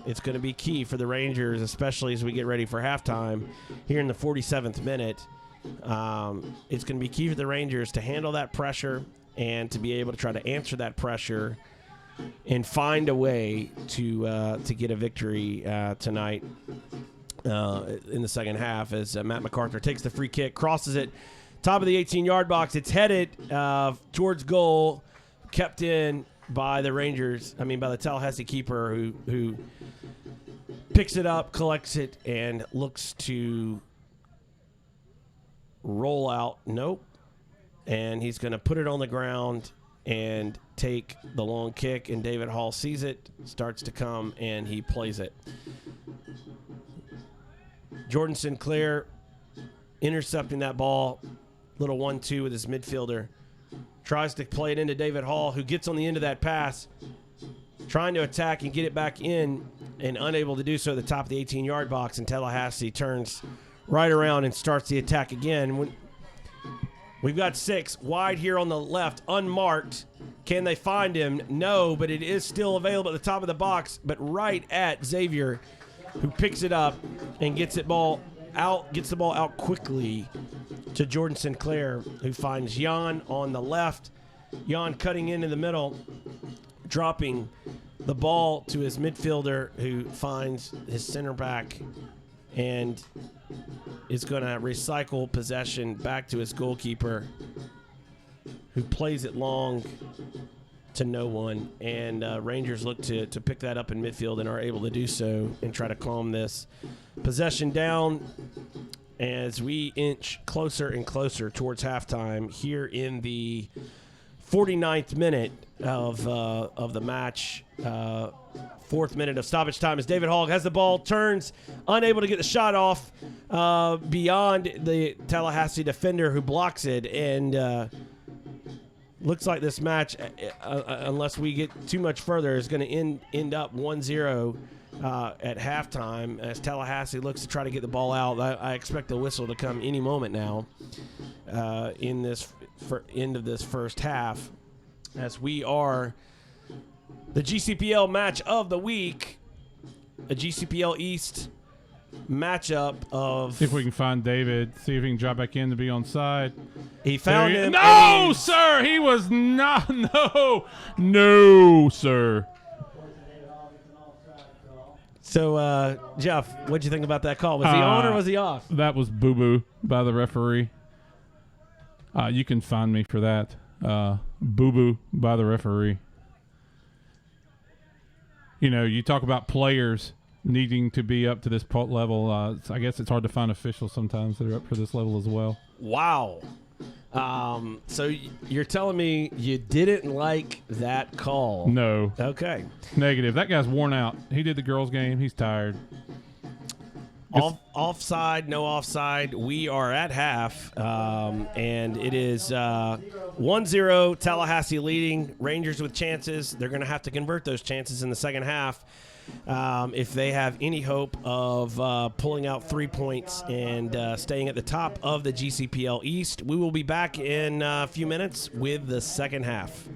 B: it's going to be key for the Rangers, especially as we get ready for halftime here in the 47th minute. It's going to be key for the Rangers to handle that pressure and to be able to try to answer that pressure and find a way to get a victory tonight in the second half, as Matt MacArthur takes the free kick, crosses it, top of the 18-yard box. It's headed towards goal, kept in by the Rangers. By the Tallahassee keeper, who picks it up, collects it, and looks to roll out. Nope. And he's going to put it on the ground and take the long kick, and David Hall sees it, starts to come, and he plays it. Jordan Sinclair intercepting that ball, little 1-2 with his midfielder, tries to play it into David Hall, who gets on the end of that pass, trying to attack and get it back in, and unable to do so at the top of the 18-yard box, and Tallahassee turns right around and starts the attack again. We've got 6 wide here on the left, unmarked. Can they find him? No, but it is still available at the top of the box, but right at Xavier, who picks it up and gets the ball out quickly to Jordan Sinclair, who finds Jan on the left. Jan cutting into the middle, dropping the ball to his midfielder, who finds his center back and is going to recycle possession back to his goalkeeper, who plays it long to no one. And Rangers look to pick that up in midfield and are able to do so and try to calm this possession down as we inch closer and closer towards halftime here in the 49th minute of the match. fourth minute of stoppage time as David Hogg has the ball, turns, unable to get the shot off beyond the Tallahassee defender who blocks it, and looks like this match, unless we get too much further, is going to end up 1-0 at halftime as Tallahassee looks to try to get the ball out. I expect the whistle to come any moment now in this end of this first half, as we are the GCPL match of the week, a GCPL East matchup of.
C: See if we can find David. See if he can drop back in to be on side.
B: He found him.
C: No, sir. He was not. No, sir.
B: So, Jeff, what'd you think about that call? Was he on or was he off?
C: That was boo-boo by the referee. You can find me for that. Boo-boo by the referee. You know, you talk about players needing to be up to this level. I guess it's hard to find officials sometimes that are up for this level as well.
B: Wow. So you're telling me you didn't like that call?
C: No.
B: Okay.
C: Negative. That guy's worn out. He did the girls' game. He's tired.
B: Offside, no offside. We are at half, and it is 1-0, Tallahassee leading. Rangers with chances. They're going to have to convert those chances in the second half if they have any hope of pulling out 3 points and staying at the top of the GCPL East. We will be back in a few minutes with the second half.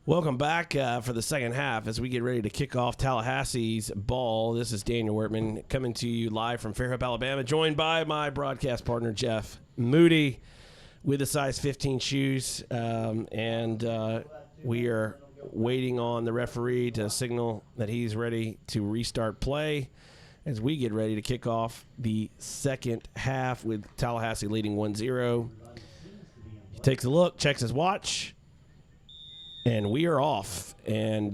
B: Welcome back for the second half as we get ready to kick off Tallahassee's ball. This is Daniel Workman coming to you live from Fairhope, Alabama, joined by my broadcast partner, Jeff Moody, with the size 15 shoes. We are waiting on the referee to signal that he's ready to restart play as we get ready to kick off the second half with Tallahassee leading 1-0. He takes a look, checks his watch, and we are off. And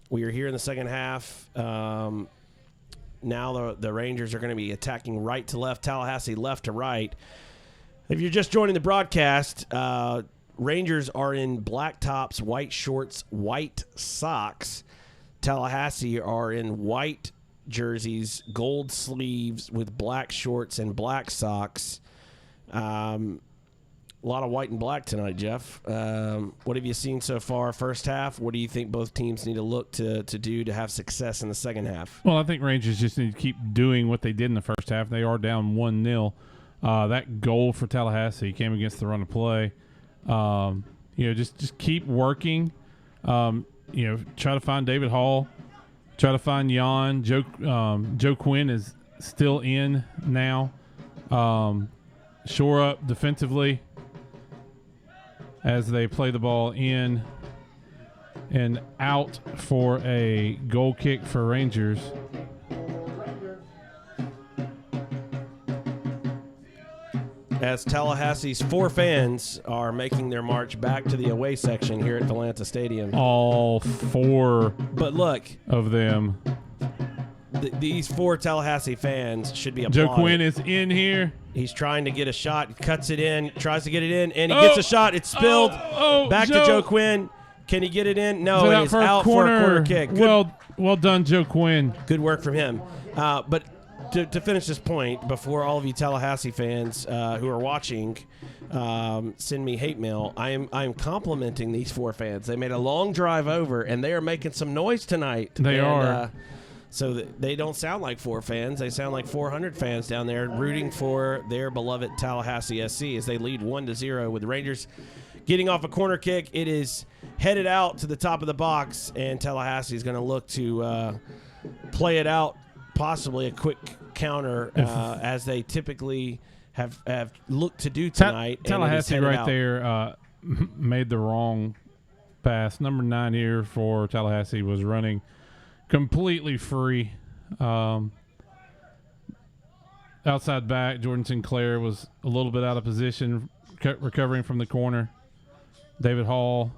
B: we are here in the second half. Now the Rangers are going to be attacking right to left, Tallahassee left to right. If you're just joining the broadcast, Rangers are in black tops, white shorts, white socks. Tallahassee are in white jerseys, gold sleeves with black shorts and black socks. A lot of white and black tonight, Jeff. What have you seen so far first half? What do you think both teams need to look to do to have success in the second half?
C: Well, I think Rangers just need to keep doing what they did in the first half. They are down 1-0. That goal for Tallahassee came against the run of play. Just keep working. Try to find David Hall. Try to find Jan. Joe Quinn is still in now. Shore up defensively as they play the ball in and out for a goal kick for Rangers.
B: As Tallahassee's 4 fans are making their march back to the away section here at Valanta Stadium.
C: All 4
B: But look,
C: of them.
B: These 4 Tallahassee fans should be applauded.
C: Joe Quinn is in here.
B: He's trying to get a shot, cuts it in, tries to get it in, and he gets a shot. It's spilled. Back to Joe Quinn. Can he get it in? No, it is out for a corner kick.
C: Well done, Joe Quinn.
B: Good work from him. But to finish this point, before all of you Tallahassee fans who are watching send me hate mail, I am complimenting these 4 fans. They made a long drive over, and they are making some noise tonight.
C: They are.
B: So they don't sound like 4 fans. They sound like 400 fans down there rooting for their beloved Tallahassee SC as they lead 1-0 with the Rangers getting off a corner kick. It is headed out to the top of the box, and Tallahassee is going to look to play it out, possibly a quick counter as they typically have looked to do tonight.
C: Tallahassee right there made the wrong pass. Number 9 here for Tallahassee was running completely free. Outside back, Jordan Sinclair was a little bit out of position, recovering from the corner. David Hall.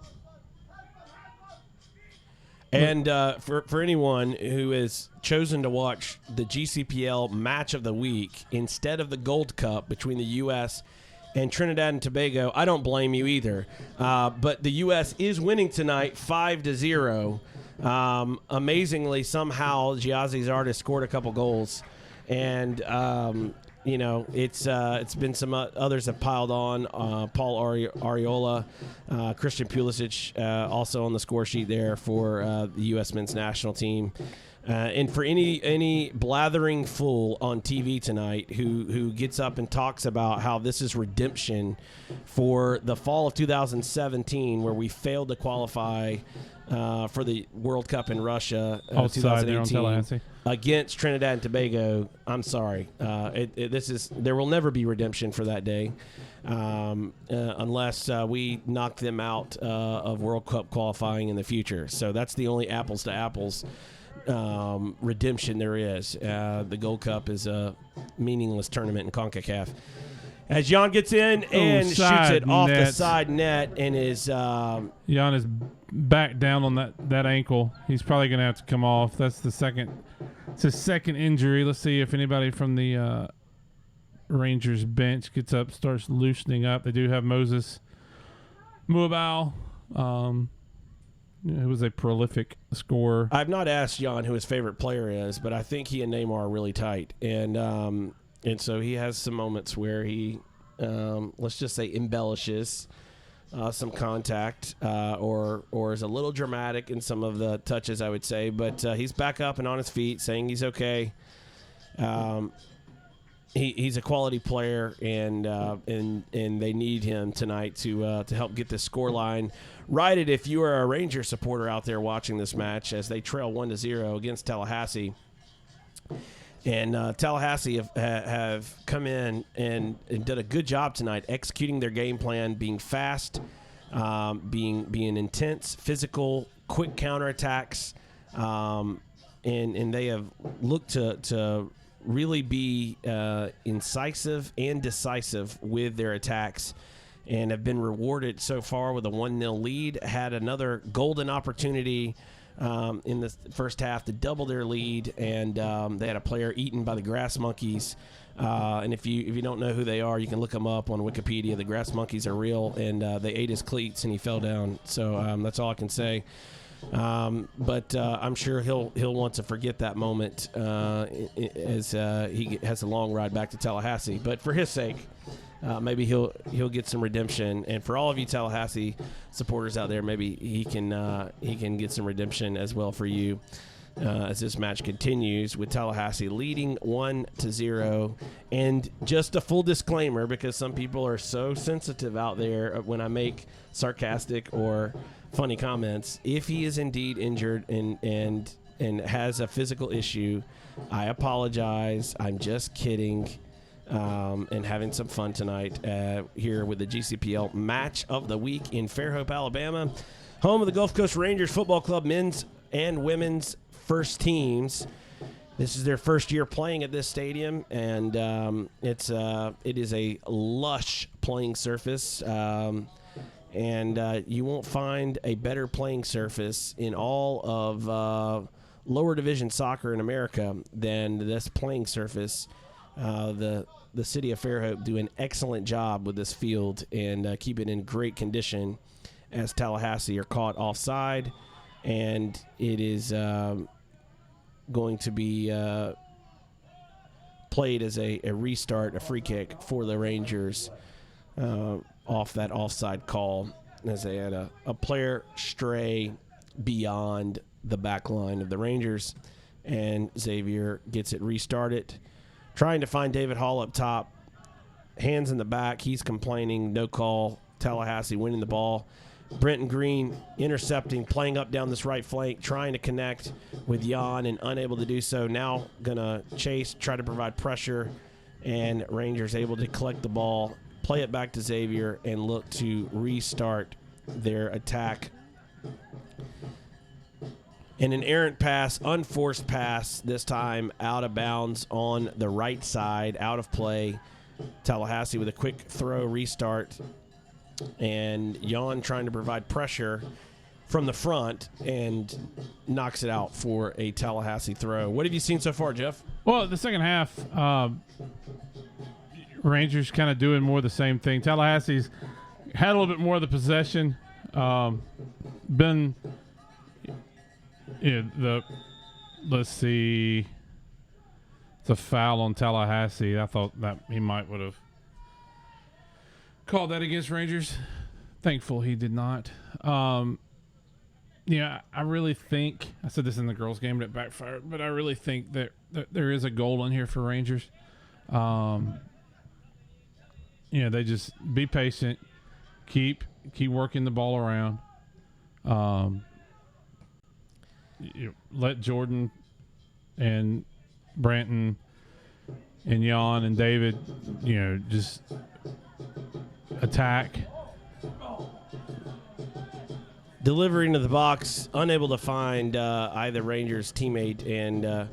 B: And for anyone who has chosen to watch the GCPL match of the week instead of the Gold Cup between the U.S. and Trinidad and Tobago, I don't blame you either. But the U.S. is winning tonight 5-0. Amazingly, somehow, Giazzi's artist scored a couple goals. And, it's been some others have piled on. Paul Ariola, Christian Pulisic, also on the score sheet there for the U.S. men's national team. And for any blathering fool on TV tonight who gets up and talks about how this is redemption for the fall of 2017, where we failed to qualify for the World Cup in Russia 2018 against Trinidad and Tobago, I'm sorry. There will never be redemption for that day unless we knock them out of World Cup qualifying in the future. So that's the only apples to apples redemption there is. The Gold Cup is a meaningless tournament in CONCACAF. As Jan gets in and shoots it off the side net, and Jan
C: is back down on that ankle. He's probably going to have to come off. That's the second. It's his second injury. Let's see if anybody from the Rangers bench gets up, starts loosening up. They do have Moses Muabal, who was a prolific scorer.
B: I've not asked Jan who his favorite player is, but I think he and Neymar are really tight, and so he has some moments where he, let's just say, embellishes some contact or is a little dramatic in some of the touches, I would say. But he's back up and on his feet, saying he's okay. he's a quality player, and they need him tonight to help get the scoreline righted. If you are a Ranger supporter out there watching this match, as they trail 1-0 against Tallahassee, and Tallahassee have come in and done a good job tonight executing their game plan, being fast, being intense, physical, quick counterattacks, and they have looked to really be incisive and decisive with their attacks, and have been rewarded so far with a 1-0 lead. Had another golden opportunity in the first half to double their lead, and they had a player eaten by the Grass Monkeys. And if you don't know who they are, you can look them up on Wikipedia. The Grass Monkeys are real, and they ate his cleats and he fell down. So that's all I can say. But I'm sure he'll want to forget that moment as he has a long ride back to Tallahassee. But for his sake, maybe he'll get some redemption. And for all of you Tallahassee supporters out there, maybe he can get some redemption as well for you as this match continues, with Tallahassee leading 1-0. And just a full disclaimer, because some people are so sensitive out there when I make sarcastic or funny comments. If he is indeed injured and has a physical issue, I apologize. I'm just kidding, and having some fun tonight here with the GCPL match of the week in Fairhope, Alabama, home of the Gulf Coast Rangers Football Club men's and women's first teams. This is their first year playing at this stadium, and it is a lush playing surface. And you won't find a better playing surface in all of lower division soccer in America than this playing surface. The city of Fairhope do an excellent job with this field and keep it in great condition, as Tallahassee are caught offside, and it is going to be played as a restart, a free kick for the Rangers off that offside call, as they had a player stray beyond the back line of the Rangers, and Xavier gets it restarted, trying to find David Hall up top, hands in the back, he's complaining, no call. Tallahassee winning the ball. Brenton Green intercepting, playing up down this right flank, trying to connect with Jan and unable to do so. Now gonna chase, try to provide pressure, and Rangers able to collect the ball, play it back to Xavier, and look to restart their attack. And an errant pass, unforced pass, this time out of bounds on the right side, out of play. Tallahassee with a quick throw restart, and Jan trying to provide pressure from the front and knocks it out for a Tallahassee throw. What have you seen so far, Jeff?
C: Well, the second half, Rangers kind of doing more of the same thing. Tallahassee's had a little bit more of the possession. Let's see. It's a foul on Tallahassee. I thought that he might would have called that against Rangers. Thankful he did not. Yeah, I really think, I said this in the girls' game, but it backfired, but I really think that there is a goal in here for Rangers. They just be patient, keep working the ball around. Let Jordan and Branton and Jan and David, just attack.
B: Delivering to the box, unable to find either Rangers teammate, and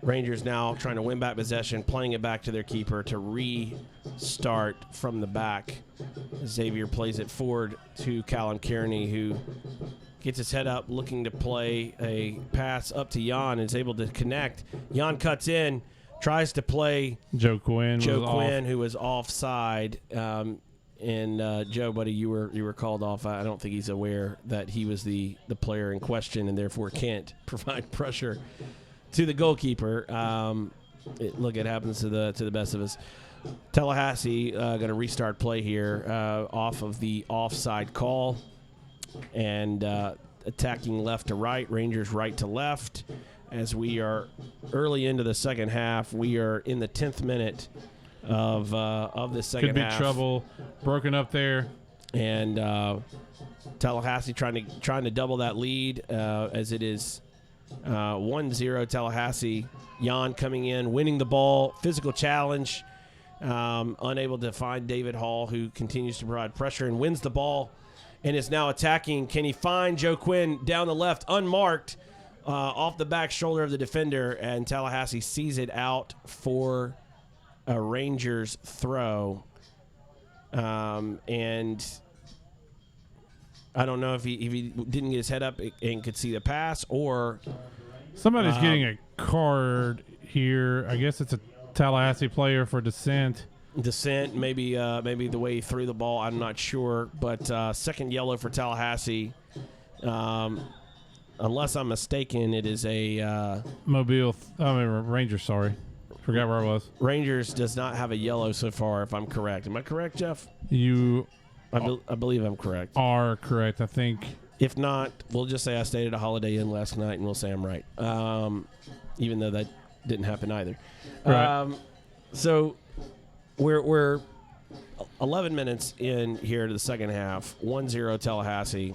B: Rangers now trying to win back possession, playing it back to their keeper to restart from the back. Xavier plays it forward to Callum Kearney, who gets his head up, looking to play a pass up to Jan, and is able to connect. Jan cuts in, tries to play
C: Joe Quinn,
B: who was offside. And Joe, buddy, you were called off. I don't think he's aware that he was the player in question, and therefore can't provide pressure to the goalkeeper. It happens to the best of us. Tallahassee going to restart play here off of the offside call, and attacking left to right. Rangers right to left, as we are early into the second half. We are in the 10th minute of the second half.
C: Could be trouble broken up there.
B: And Tallahassee trying to double that lead as it is 1-0 Tallahassee. Jan coming in, winning the ball, physical challenge, unable to find David Hall, who continues to provide pressure and wins the ball and is now attacking. Can he find Joe Quinn down the left, unmarked, off the back shoulder of the defender, and Tallahassee sees it out for a Rangers throw. And I don't know if he didn't get his head up and could see the pass, or
C: somebody's getting a card here. I guess it's a Tallahassee player for dissent.
B: Maybe the way he threw the ball. I'm not sure, but second yellow for Tallahassee. Unless I'm mistaken, it is a
C: Rangers. Sorry, forgot where I was.
B: Rangers does not have a yellow so far, if I'm correct. Am I correct, Jeff? I believe I'm correct.
C: Are correct, I think.
B: If not, we'll just say I stayed at a Holiday Inn last night, and we'll say I'm right. Even though that didn't happen either.
C: Right.
B: So we're 11 minutes in here to the second half. 1-0 Tallahassee.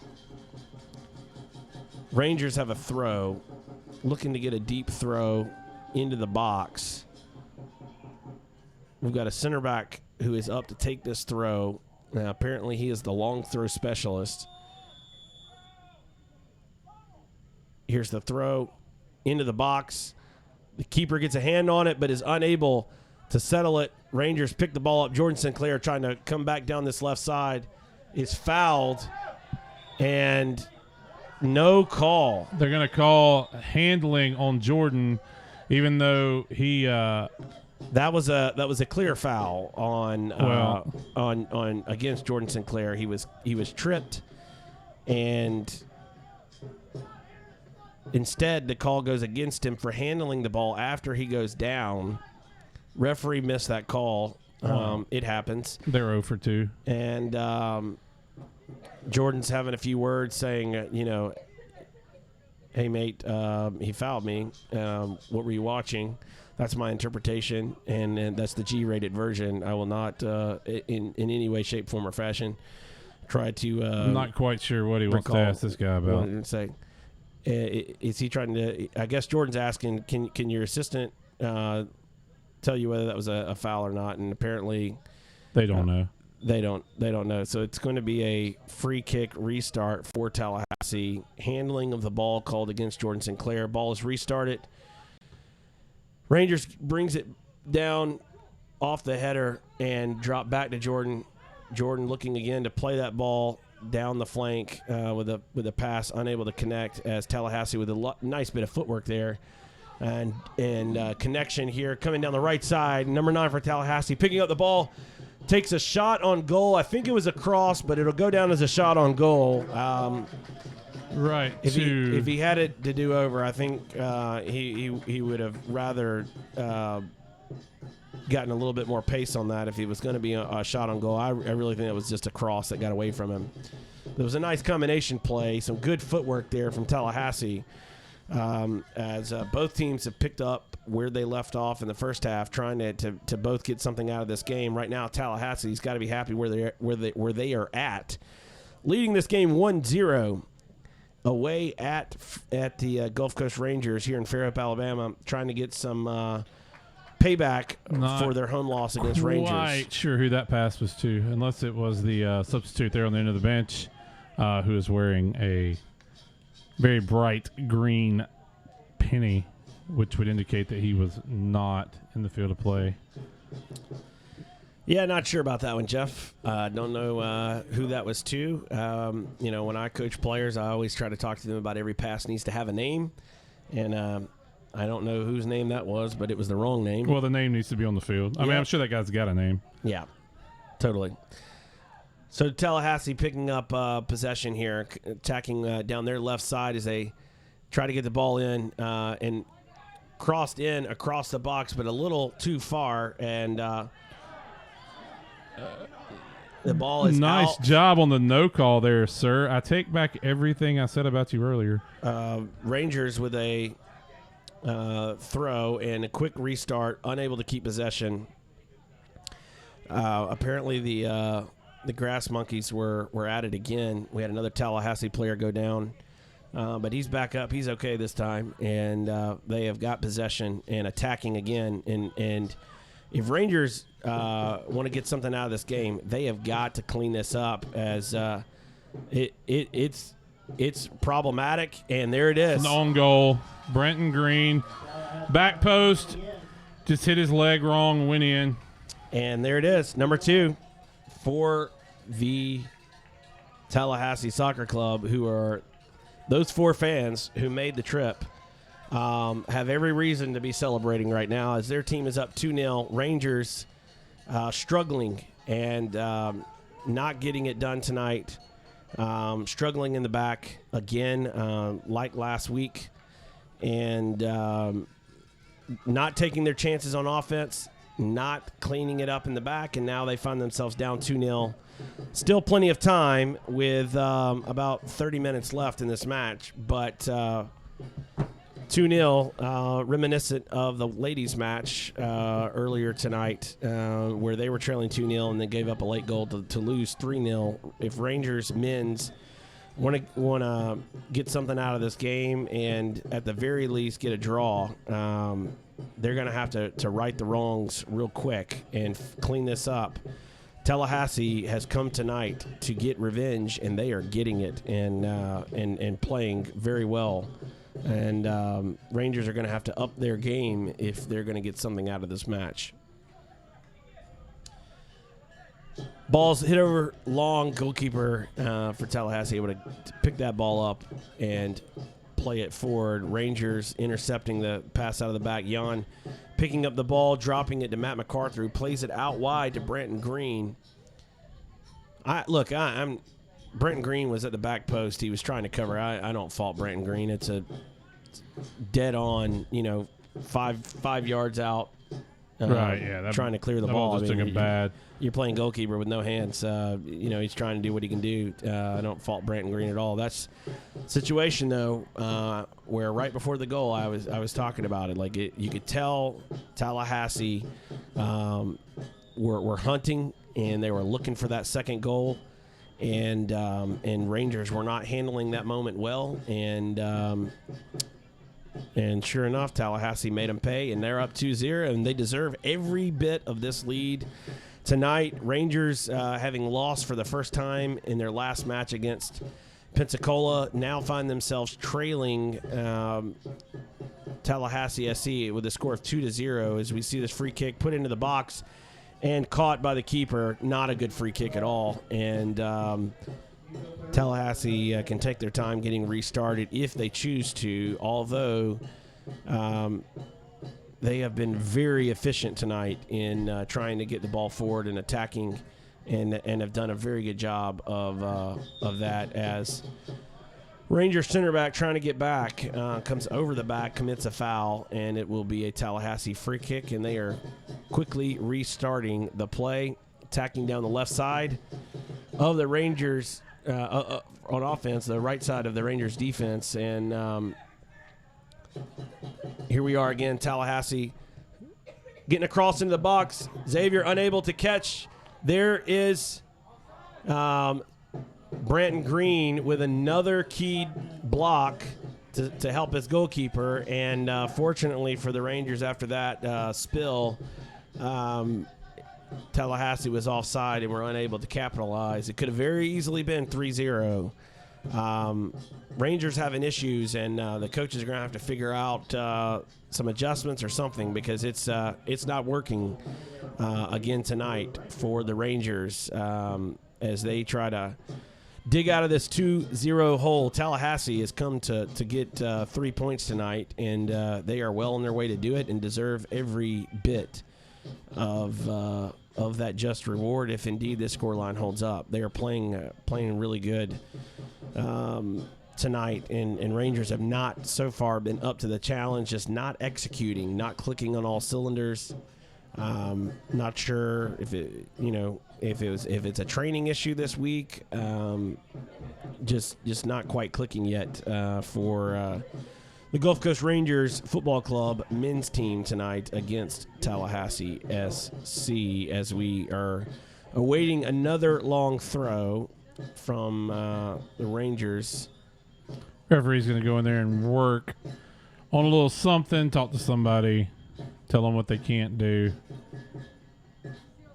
B: Rangers have a throw, looking to get a deep throw into the box. We've got a center back who is up to take this throw. Now, apparently he is the long throw specialist. Here's the throw into the box. The keeper gets a hand on it but is unable to settle it. Rangers pick the ball up. Jordan Sinclair trying to come back down this left side is fouled, and no call.
C: They're going to call handling on Jordan, even though he
B: that was a clear foul on against Jordan Sinclair. He was tripped, and instead the call goes against him for handling the ball after he goes down. Referee missed that call. It happens.
C: They're 0 for 2.
B: And Jordan's having a few words saying, hey, mate, he fouled me. What were you watching? That's my interpretation, and that's the G-rated version. I will not, in any way, shape, form, or fashion, try to
C: I'm not quite sure what he wants to ask this guy about.
B: And say, is he trying to – I guess Jordan's asking, can your assistant tell you whether that was a foul or not? And apparently –
C: they don't know.
B: They don't know. So it's going to be a free kick restart for Tallahassee. Handling of the ball called against Jordan Sinclair. Ball is restarted. Rangers brings it down off the header and drop back to Jordan. Jordan looking again to play that ball down the flank with a pass, unable to connect, as Tallahassee with a nice bit of footwork there. And connection here coming down the right side. Number 9 for Tallahassee picking up the ball. Takes a shot on goal. I think it was a cross, but it'll go down as a shot on goal.
C: Right.
B: If he had it to do over, I think he would have rather gotten a little bit more pace on that if he was going to be a shot on goal. I really think it was just a cross that got away from him. There was a nice combination play, some good footwork there from Tallahassee, as both teams have picked up where they left off in the first half, trying to both get something out of this game. Right now, Tallahassee's got to be happy where they are at, leading this game 1-0 away at the Gulf Coast Rangers here in Fairhope, Alabama, trying to get some payback for their home loss against Rangers.
C: Quite sure who that pass was to, unless it was the substitute there on the end of the bench, who is wearing a very bright green penny, which would indicate that he was not in the field of play.
B: Yeah, not sure about that one, Jeff. Don't know who that was to. When I coach players, I always try to talk to them about every pass needs to have a name. And I don't know whose name that was, but it was the wrong name.
C: Well, the name needs to be on the field. I mean, I'm sure that guy's got a name.
B: Yeah, totally. So Tallahassee picking up possession here, attacking down their left side as they try to get the ball in and crossed in across the box, but a little too far, and the ball is
C: nice
B: out.
C: Job on the no call there, sir. I take back everything I said about you earlier.
B: Rangers with a throw and a quick restart, unable to keep possession. Apparently the Grass Monkeys were at it again. We had another Tallahassee player go down, but he's back up. He's okay this time, and they have got possession and attacking again. And if Rangers want to get something out of this game, they have got to clean this up, as it's problematic. And there it is.
C: An own goal. Brenton Green, back post, just hit his leg wrong, went in.
B: And there it is, number 2 for the Tallahassee Soccer Club, who are those 4 fans who made the trip. Have every reason to be celebrating right now as their team is up 2-0. Rangers struggling and not getting it done tonight. Struggling in the back again, like last week, and not taking their chances on offense, not cleaning it up in the back, and now they find themselves down 2-0. Still plenty of time with about 30 minutes left in this match, but 2-0, reminiscent of the ladies' match earlier tonight, where they were trailing 2-0 and then gave up a late goal to lose 3-0. If Rangers men's want to get something out of this game and at the very least get a draw, they're going to have to right the wrongs real quick and clean this up. Tallahassee has come tonight to get revenge, and they are getting it and playing very well. And Rangers are going to have to up their game if they're going to get something out of this match. Ball's hit over long. Goalkeeper for Tallahassee able to pick that ball up and play it forward. Rangers intercepting the pass out of the back. Jan picking up the ball, dropping it to Matt MacArthur, who plays it out wide to Brenton Green. I'm Brenton Green was at the back post. He was trying to cover. I don't fault Brenton Green. It's a dead on, 5 yards out.
C: Right, yeah.
B: Trying to clear the ball.
C: Just took him bad.
B: You're playing goalkeeper with no hands. He's trying to do what he can do. I don't fault Brenton Green at all. That's a situation, though, where right before the goal I was talking about it. You could tell Tallahassee were hunting, and they were looking for that second goal. And Rangers were not handling that moment well. And sure enough, Tallahassee made them pay, and they're up 2-0, and they deserve every bit of this lead tonight. Rangers, having lost for the first time in their last match against Pensacola, now find themselves trailing Tallahassee SC with a score of 2-0 as we see this free kick put into the box and caught by the keeper. Not a good free kick at all. And Tallahassee can take their time getting restarted if they choose to, although they have been very efficient tonight in trying to get the ball forward and attacking, and have done a very good job of that, as Rangers center back trying to get back comes over the back, commits a foul, and it will be a Tallahassee free kick, and they are quickly restarting the play, attacking down the left side of the Rangers on offense, the right side of the Rangers defense. And here we are again, Tallahassee getting across into the box. Xavier unable to catch. There is Brenton Green with another key block to help his goalkeeper. And fortunately for the Rangers, after that spill, Tallahassee was offside and were unable to capitalize. It could have very easily been 3-0. Rangers having issues, and the coaches are going to have to figure out some adjustments or something, because it's not working again tonight for the Rangers as they try to dig out of this 2-0 hole. Tallahassee has come to get 3 points tonight, and they are well on their way to do it and deserve every bit of that just reward if indeed this scoreline holds up. They are playing really good tonight, and Rangers have not so far been up to the challenge, just not executing, not clicking on all cylinders. Not sure if it's a training issue this week. Just not quite clicking yet for the Gulf Coast Rangers Football Club men's team tonight against Tallahassee SC as we are awaiting another long throw from the Rangers.
C: Referee's going to go in there and work on a little something, talk to somebody, tell them what they can't do.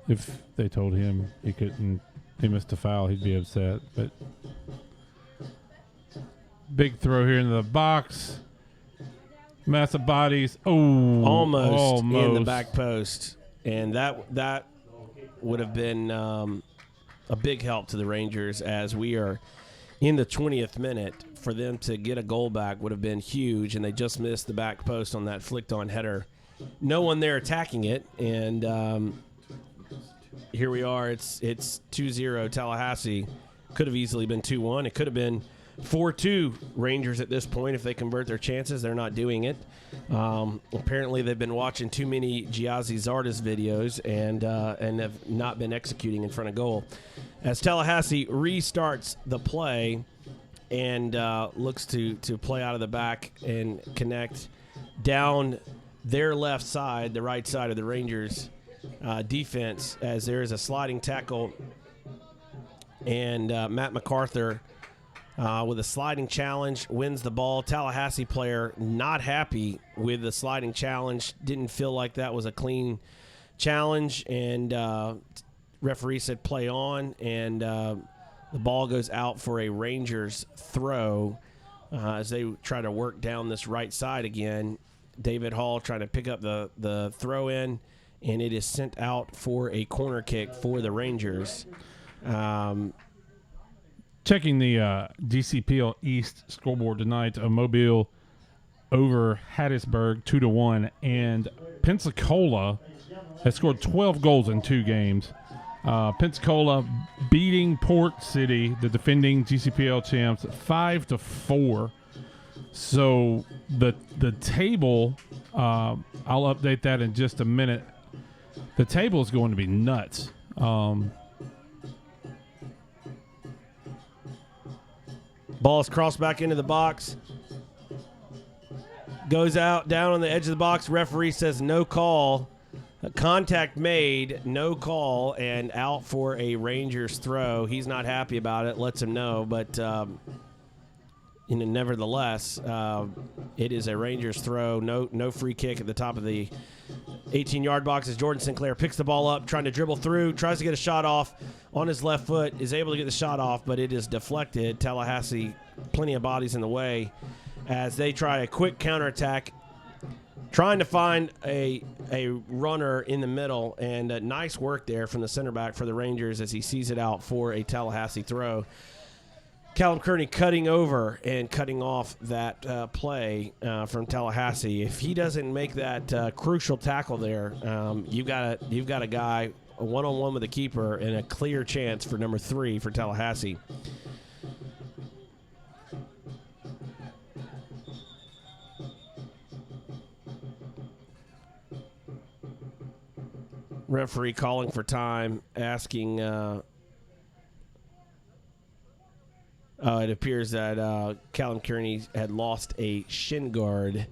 C: If they told him he missed a foul, he'd be upset. But big throw here into the box. Massive bodies. Oh,
B: almost in the back post. And that would have been a big help to the Rangers as we are in the 20th minute. For them to get a goal back would have been huge, and they just missed the back post on that flicked-on header. No one there attacking it, and here we are. It's 2-0 Tallahassee. Could have easily been 2-1. It could have been 4-2 Rangers at this point if they convert their chances. They're not doing it. Apparently they've been watching too many Giazzi Zardes videos and have not been executing in front of goal. As Tallahassee restarts the play and looks to play out of the back and connect down their left side, the right side of the Rangers defense, as there is a sliding tackle, and Matt MacArthur with a sliding challenge wins the ball. Tallahassee player not happy with the sliding challenge, didn't feel like that was a clean challenge, and referee said play on, and the ball goes out for a Rangers throw as they try to work down this right side again. David Hall trying to pick up the throw in, and it is sent out for a corner kick for the Rangers.
C: Checking the GCPL East scoreboard tonight, Mobile over Hattiesburg 2-1, and Pensacola has scored 12 goals in 2 games. Pensacola beating Port City, the defending GCPL champs, 5-4. So the table, I'll update that in just a minute. The table is going to be nuts.
B: Ball's crossed back into the box. Goes out, down on the edge of the box. Referee says no call. Contact made, no call, and out for a Rangers throw. He's not happy about it, lets him know, but nevertheless, it is a Rangers throw. No free kick at the top of the 18-yard box as Jordan Sinclair picks the ball up, trying to dribble through, tries to get a shot off on his left foot, is able to get the shot off, but it is deflected. Tallahassee, plenty of bodies in the way as they try a quick counterattack, trying to find a runner in the middle, and nice work there from the center back for the Rangers as he sees it out for a Tallahassee throw. Callum Kearney cutting over and cutting off that play from Tallahassee. If he doesn't make that crucial tackle there, you've got a guy a one-on-one with the keeper and a clear chance for number 3 for Tallahassee. Referee calling for time, asking. It appears that Callum Kearney had lost a shin guard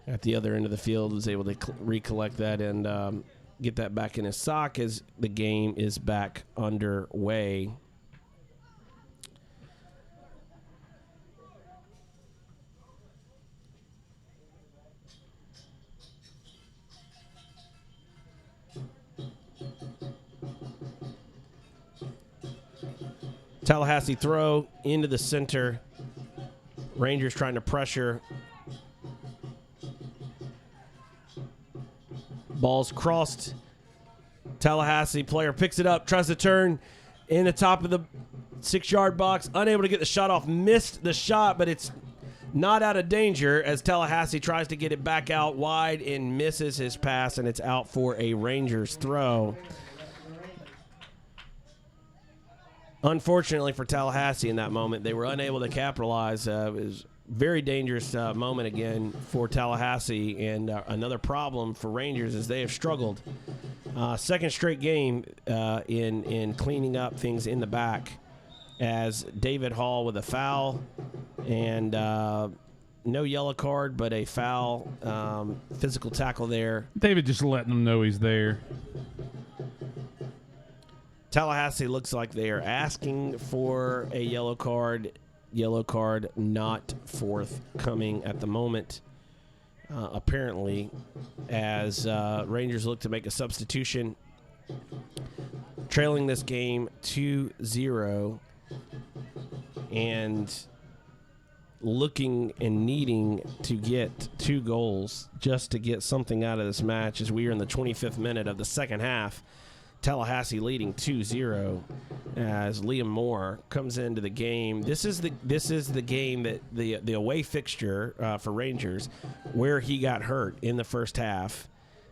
B: at the other end of the field, was able to recollect that and get that back in his sock as the game is back underway. Tallahassee throw into the center. Rangers trying to pressure. Ball's crossed. Tallahassee player picks it up, tries to turn in the top of the 6-yard box. Unable to get the shot off. Missed the shot, but it's not out of danger as Tallahassee tries to get it back out wide and misses his pass, and it's out for a Rangers throw. Unfortunately for Tallahassee in that moment, they were unable to capitalize. It was a very dangerous moment again for Tallahassee, and another problem for Rangers is they have struggled. Second straight game in cleaning up things in the back as David Hall with a foul, and no yellow card, but a foul, physical tackle there.
C: David just letting them know he's there.
B: Tallahassee looks like they are asking for a yellow card. Yellow card not forthcoming at the moment, apparently, as Rangers look to make a substitution, trailing this game 2-0 and looking and needing to get 2 goals just to get something out of this match as we are in the 25th minute of the second half. Tallahassee leading 2-0 as Liam Moore comes into the game. This is the game that the away fixture for Rangers where he got hurt in the first half.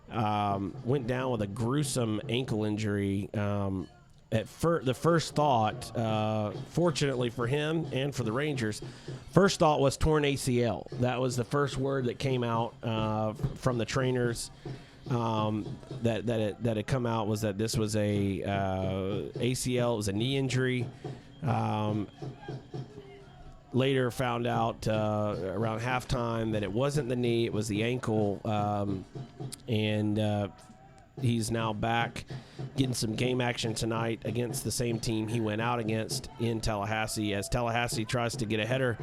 B: Went down with a gruesome ankle injury. The first thought, fortunately for him and for the Rangers, first thought was torn ACL. That was the first word that came out from the trainers. That had come out was that this was a ACL. It was a knee injury. Later found out around halftime that it wasn't the knee, it was the ankle, and he's now back getting some game action tonight against the same team he went out against in Tallahassee, as Tallahassee tries to get a header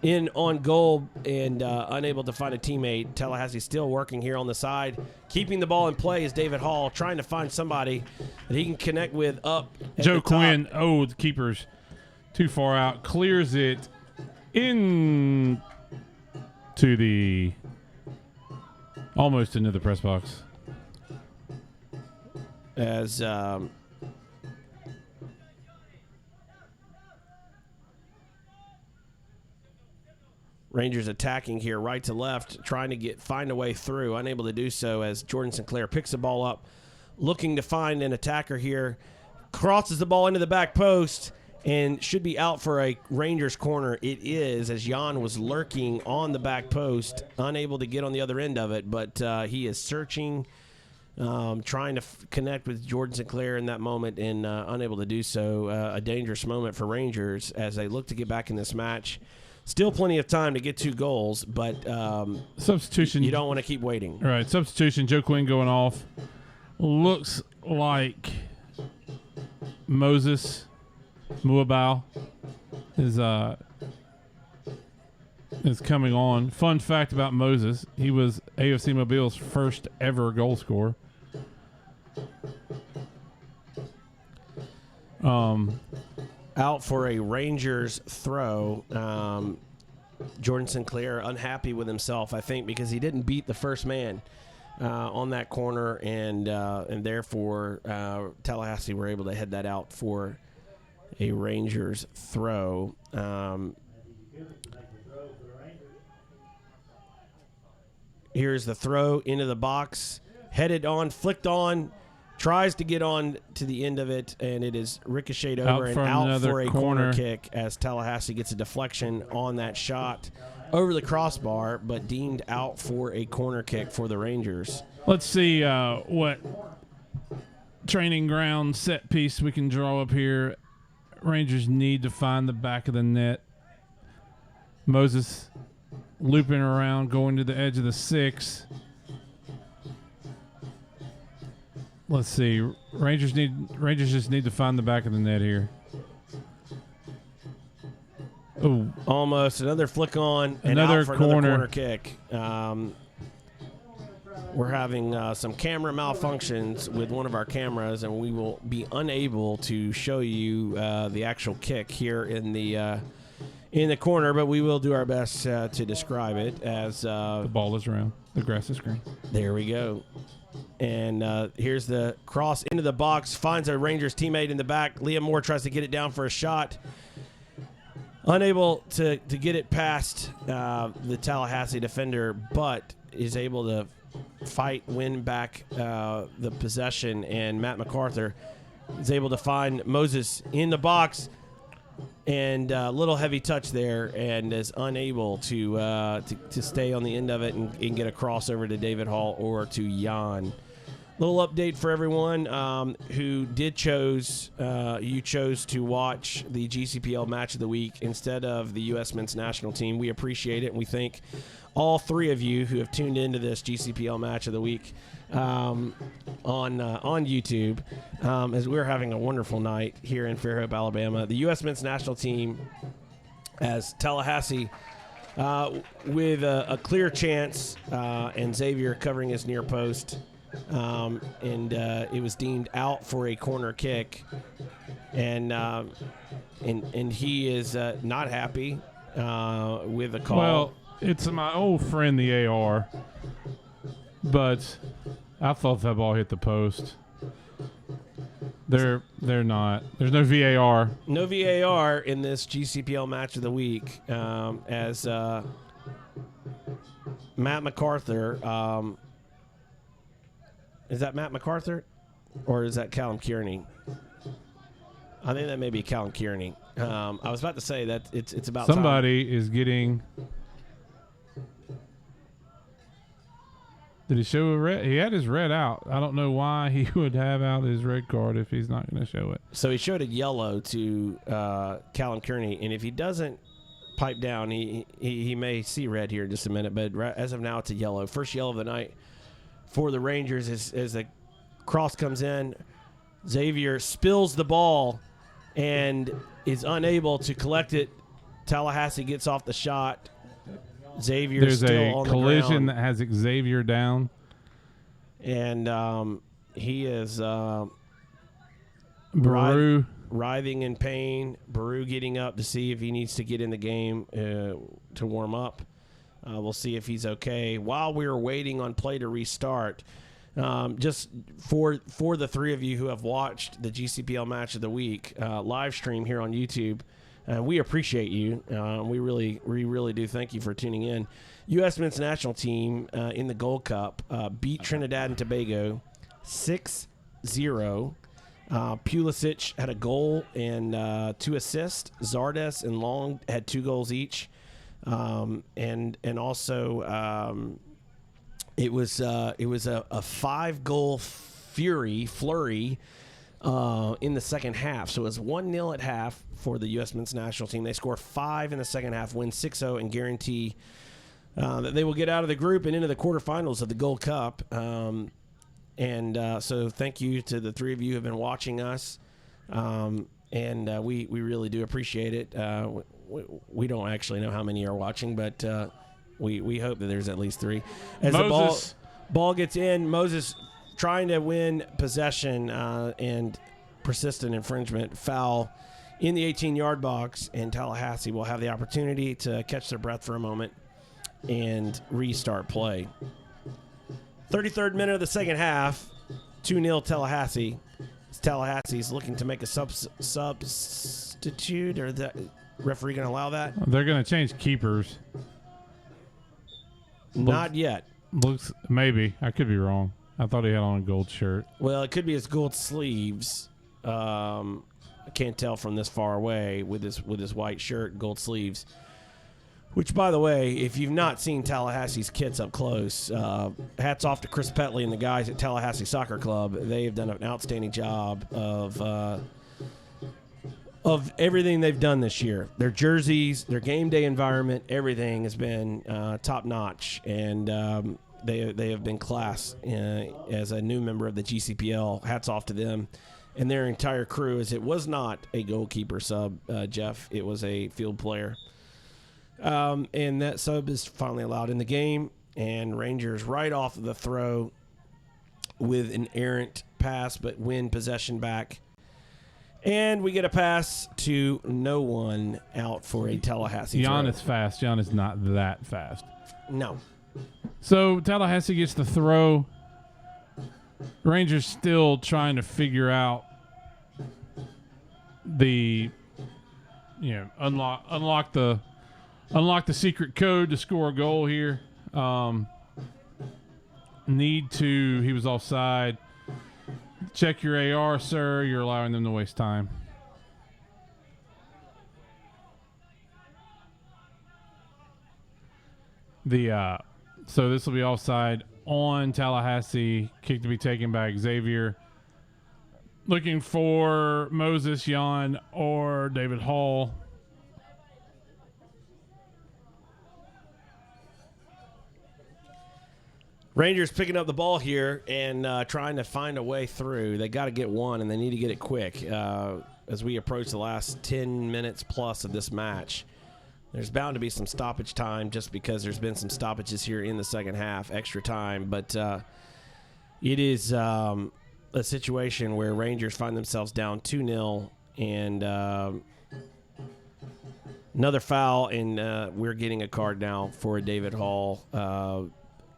B: in on goal and unable to find a teammate. Tallahassee still working here on the side. Keeping the ball in play is David Hall, trying to find somebody that he can connect with up at
C: Joe
B: the top.
C: Quinn, the keeper's too far out, clears it in to the almost into the press box.
B: As Rangers attacking here right to left, trying to find a way through, unable to do so as Jordan Sinclair picks the ball up, looking to find an attacker here, crosses the ball into the back post, and should be out for a Rangers corner. It is, as Jan was lurking on the back post, unable to get on the other end of it, but he is searching, trying to connect with Jordan Sinclair in that moment and unable to do so. A dangerous moment for Rangers as they look to get back in this match. Still plenty of time to get 2 goals, but
C: substitution.
B: You don't want to keep waiting.
C: All right, substitution. Joe Quinn going off. Looks like Moses Muabau is coming on. Fun fact about Moses, he was AFC Mobile's first ever goal scorer.
B: Out for a Rangers throw. Jordan Sinclair unhappy with himself, I think, because he didn't beat the first man on that corner, and therefore Tallahassee were able to head that out for a Rangers throw. Here's the throw into the box, headed on, flicked on, tries to get on to the end of it, and it is ricocheted over and out for a corner kick as Tallahassee gets a deflection on that shot over the crossbar, but deemed out for a corner kick for the Rangers.
C: Let's see what training ground set piece we can draw up here. Rangers need to find the back of the net. Moses looping around, going to the edge of the 6. Let's see. Rangers just need to find the back of the net here. Oh,
B: almost another flick on and
C: another
B: out for another corner kick. We're having some camera malfunctions with one of our cameras, and we will be unable to show you the actual kick here in the corner, but we will do our best to describe it as
C: the ball is around, the grass is green.
B: There we go. And here's the cross into the box, finds a Rangers teammate in the back. Liam Moore tries to get it down for a shot. Unable to get it past the Tallahassee defender, but is able to win back the possession. And Matt MacArthur is able to find Moses in the box. And a little heavy touch there, and is unable to stay on the end of it and get a crossover to David Hall or to Jan Little update for everyone who you chose to watch the GCPL match of the week instead of the U.S. men's national team. We appreciate it, and we thank all three of you who have tuned into this GCPL match of the week on YouTube, as we're having a wonderful night here in Fairhope, Alabama. The U.S. men's national team, as Tallahassee with a clear chance, and Xavier covering his near post. And it was deemed out for a corner kick, and he is not happy with the call.
C: Well, it's my old friend the AR, but I thought that ball hit the post. They're not. There's no VAR.
B: No VAR in this GCPL match of the week, as Matt MacArthur. Is that Matt MacArthur, or is that Callum Kearney? I think that may be Callum Kearney. I was about to say that it's about
C: somebody time. Is getting. Did he show a red? He had his red out. I don't know why he would have out his red card if he's not going to show it.
B: So he showed a yellow to Callum Kearney, and if he doesn't pipe down, he may see red here in just a minute. But as of now, it's a yellow. First yellow of the night for the Rangers as the cross comes in. Xavier spills the ball and is unable to collect it. Tallahassee gets off the shot. Xavier's still on the ground.
C: There's a collision that has Xavier down.
B: And he is writhing in pain. Baru getting up to see if he needs to get in the game to warm up. We'll see if he's okay. While we were waiting on play to restart, just for the three of you who have watched the GCPL match of the week live stream here on YouTube, we appreciate you. We really do thank you for tuning in. U.S. men's national team in the Gold Cup beat Trinidad and Tobago 6-0. Pulisic had a goal and 2 assists. Zardes and Long had 2 goals each. And also it was a 5-goal flurry in the second half. So it was 1-0 at half for the U.S. men's national team. They score 5 in the second half, win 6-0, and guarantee that they will get out of the group and into the quarterfinals of the Gold Cup. So thank you to the three of you who have been watching us. And we really do appreciate it. We don't actually know how many are watching, but we hope that there's at least 3. As the ball gets in, Moses trying to win possession and persistent infringement, foul in the 18-yard box, and Tallahassee will have the opportunity to catch their breath for a moment and restart play. 33rd minute of the second half, 2-0 Tallahassee. Tallahassee's looking to make a substitute, or the referee going to allow that?
C: They're going to change keepers.
B: Not yet.
C: Looks maybe. I could be wrong. I thought he had on a gold shirt.
B: Well, it could be his gold sleeves. I can't tell from this far away with his white shirt, gold sleeves. Which, by the way, if you've not seen Tallahassee's kits up close, hats off to Chris Petley and the guys at Tallahassee Soccer Club. They have done an outstanding job of everything they've done this year. Their jerseys, their game day environment, everything has been top notch, and they have been class as a new member of the GCPL. Hats off to them and their entire crew, as it was not a goalkeeper sub, Jeff. It was a field player. And that sub is finally allowed in the game, and Rangers right off of the throw with an errant pass, but win possession back. And we get a pass to no one out for a Tallahassee
C: Jan
B: throw.
C: is fast. Jan is not that fast.
B: No.
C: So Tallahassee gets the throw. Rangers still trying to figure out the, unlock the secret code to score a goal here. He was offside. Check your AR, sir. You're allowing them to waste time. So this will be offside on Tallahassee. Kick to be taken by Xavier. Looking for Moses, Jan, or David Hall.
B: Rangers picking up the ball here and trying to find a way through. They got to get one, and they need to get it quick as we approach the last 10 minutes plus of this match. There's bound to be some stoppage time just because there's been some stoppages here in the second half, extra time. But it is a situation where Rangers find themselves down 2-0 and another foul, and we're getting a card now for David Hall.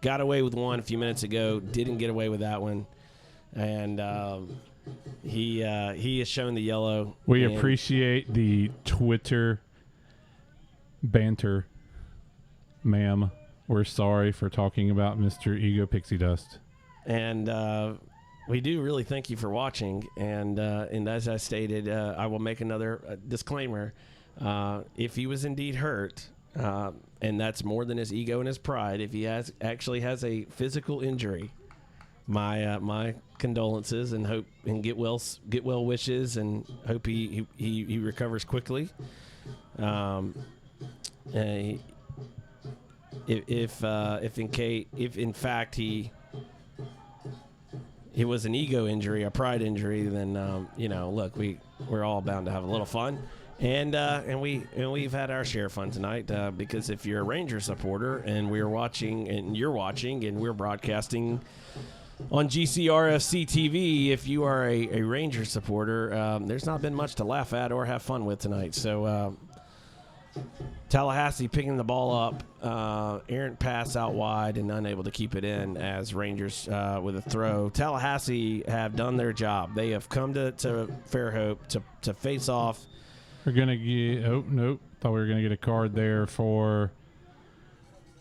B: Got away with one a few minutes ago, didn't get away with that one, and he has shown the yellow.
C: We appreciate the Twitter banter, ma'am. We're sorry for talking about Mr. Ego Pixie Dust.
B: And we do really thank you for watching. And as I stated, I will make another disclaimer. If he was indeed hurt, and that's more than his ego and his pride, if he actually has a physical injury, my condolences and hope and get well wishes, and hope he recovers quickly. If in fact it was an ego injury, a pride injury, then look, we're all bound to have a little fun, and we've had our share of fun tonight, because if you're a Ranger supporter and we're watching and you're watching and we're broadcasting on GCRFC TV, if you are a Ranger supporter, there's not been much to laugh at or have fun with tonight. So Tallahassee picking the ball up, errant pass out wide and unable to keep it in as Rangers with a throw. Tallahassee have done their job. They have come to Fairhope to face off.
C: We're going to get, oh, nope. Thought we were going to get a card there for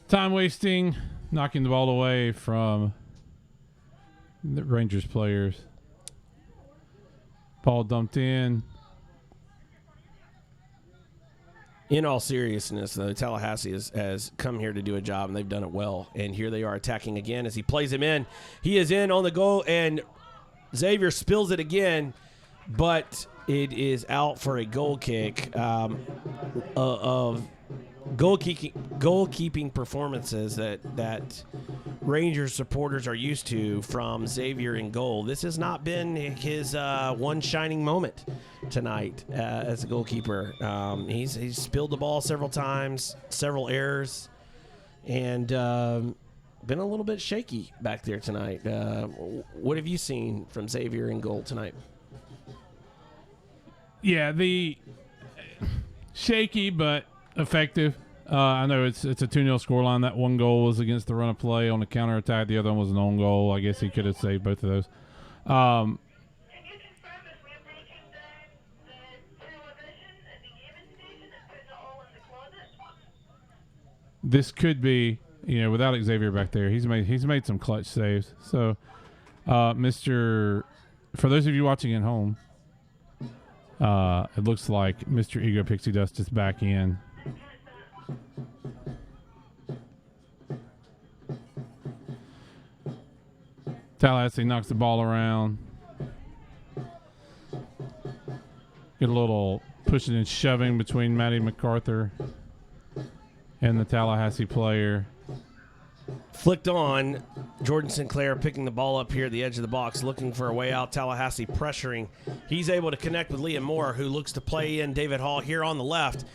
C: time wasting, knocking the ball away from the Rangers players. Ball dumped in.
B: In all seriousness, though, Tallahassee has come here to do a job, and they've done it well. And here they are attacking again as he plays him in. He is in on the goal, and Xavier spills it again, but it is out for a goal kick of goalkeeping performances that Rangers supporters are used to from Xavier in goal. This has not been his one shining moment tonight as a goalkeeper. He's spilled the ball several times, several errors, and been a little bit shaky back there tonight. What have you seen from Xavier in goal tonight?
C: Yeah, the shaky but effective. I know it's a 2-0 scoreline. That one goal was against the run of play on the counterattack. The other one was an own goal. I guess he could have saved both of those. This could be, without Xavier back there, he's made some clutch saves. So, for those of you watching at home, it looks like Mr. Ego Pixie Dust is back in. Tallahassee knocks the ball around. Get a little pushing and shoving between Matty MacArthur and the Tallahassee player.
B: Flicked on. Jordan Sinclair picking the ball up here at the edge of the box, looking for a way out. Tallahassee pressuring. He's able to connect with Liam Moore, who looks to play in David Hall here on the left.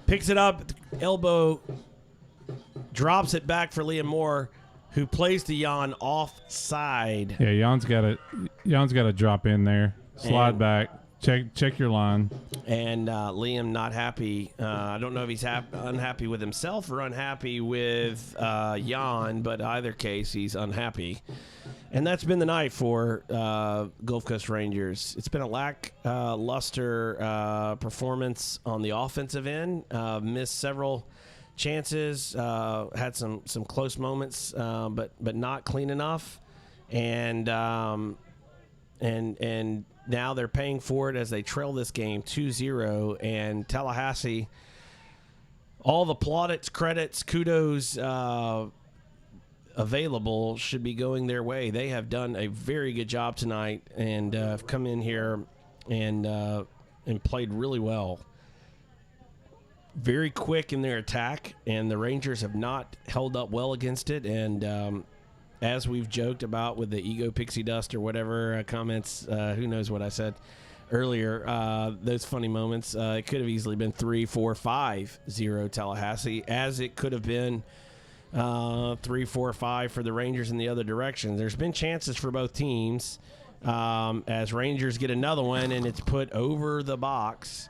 B: Picks it up, elbow, drops it back for Liam Moore, who plays to Jan offside.
C: Yeah, Jan's got to drop in there, slide back, check your line.
B: And Liam not happy. I don't know if he's unhappy with himself or unhappy with Jan, but either case, he's unhappy. And that's been the night for Gulf Coast Rangers. It's been a lackluster performance on the offensive end. Missed several chances, had some close moments, but not clean enough. And now they're paying for it as they trail this game 2-0. And Tallahassee, all the plaudits, credits, kudos available should be going their way. They have done a very good job tonight and have come in here and played really well. Very quick in their attack, and the Rangers have not held up well against it. And as we've joked about with the ego pixie dust or whatever comments, who knows what I said earlier, those funny moments, it could have easily been 3-4-5-0 Tallahassee, as it could have been 3-4-5 for the Rangers in the other direction. There's been chances for both teams as Rangers get another one, and it's put over the box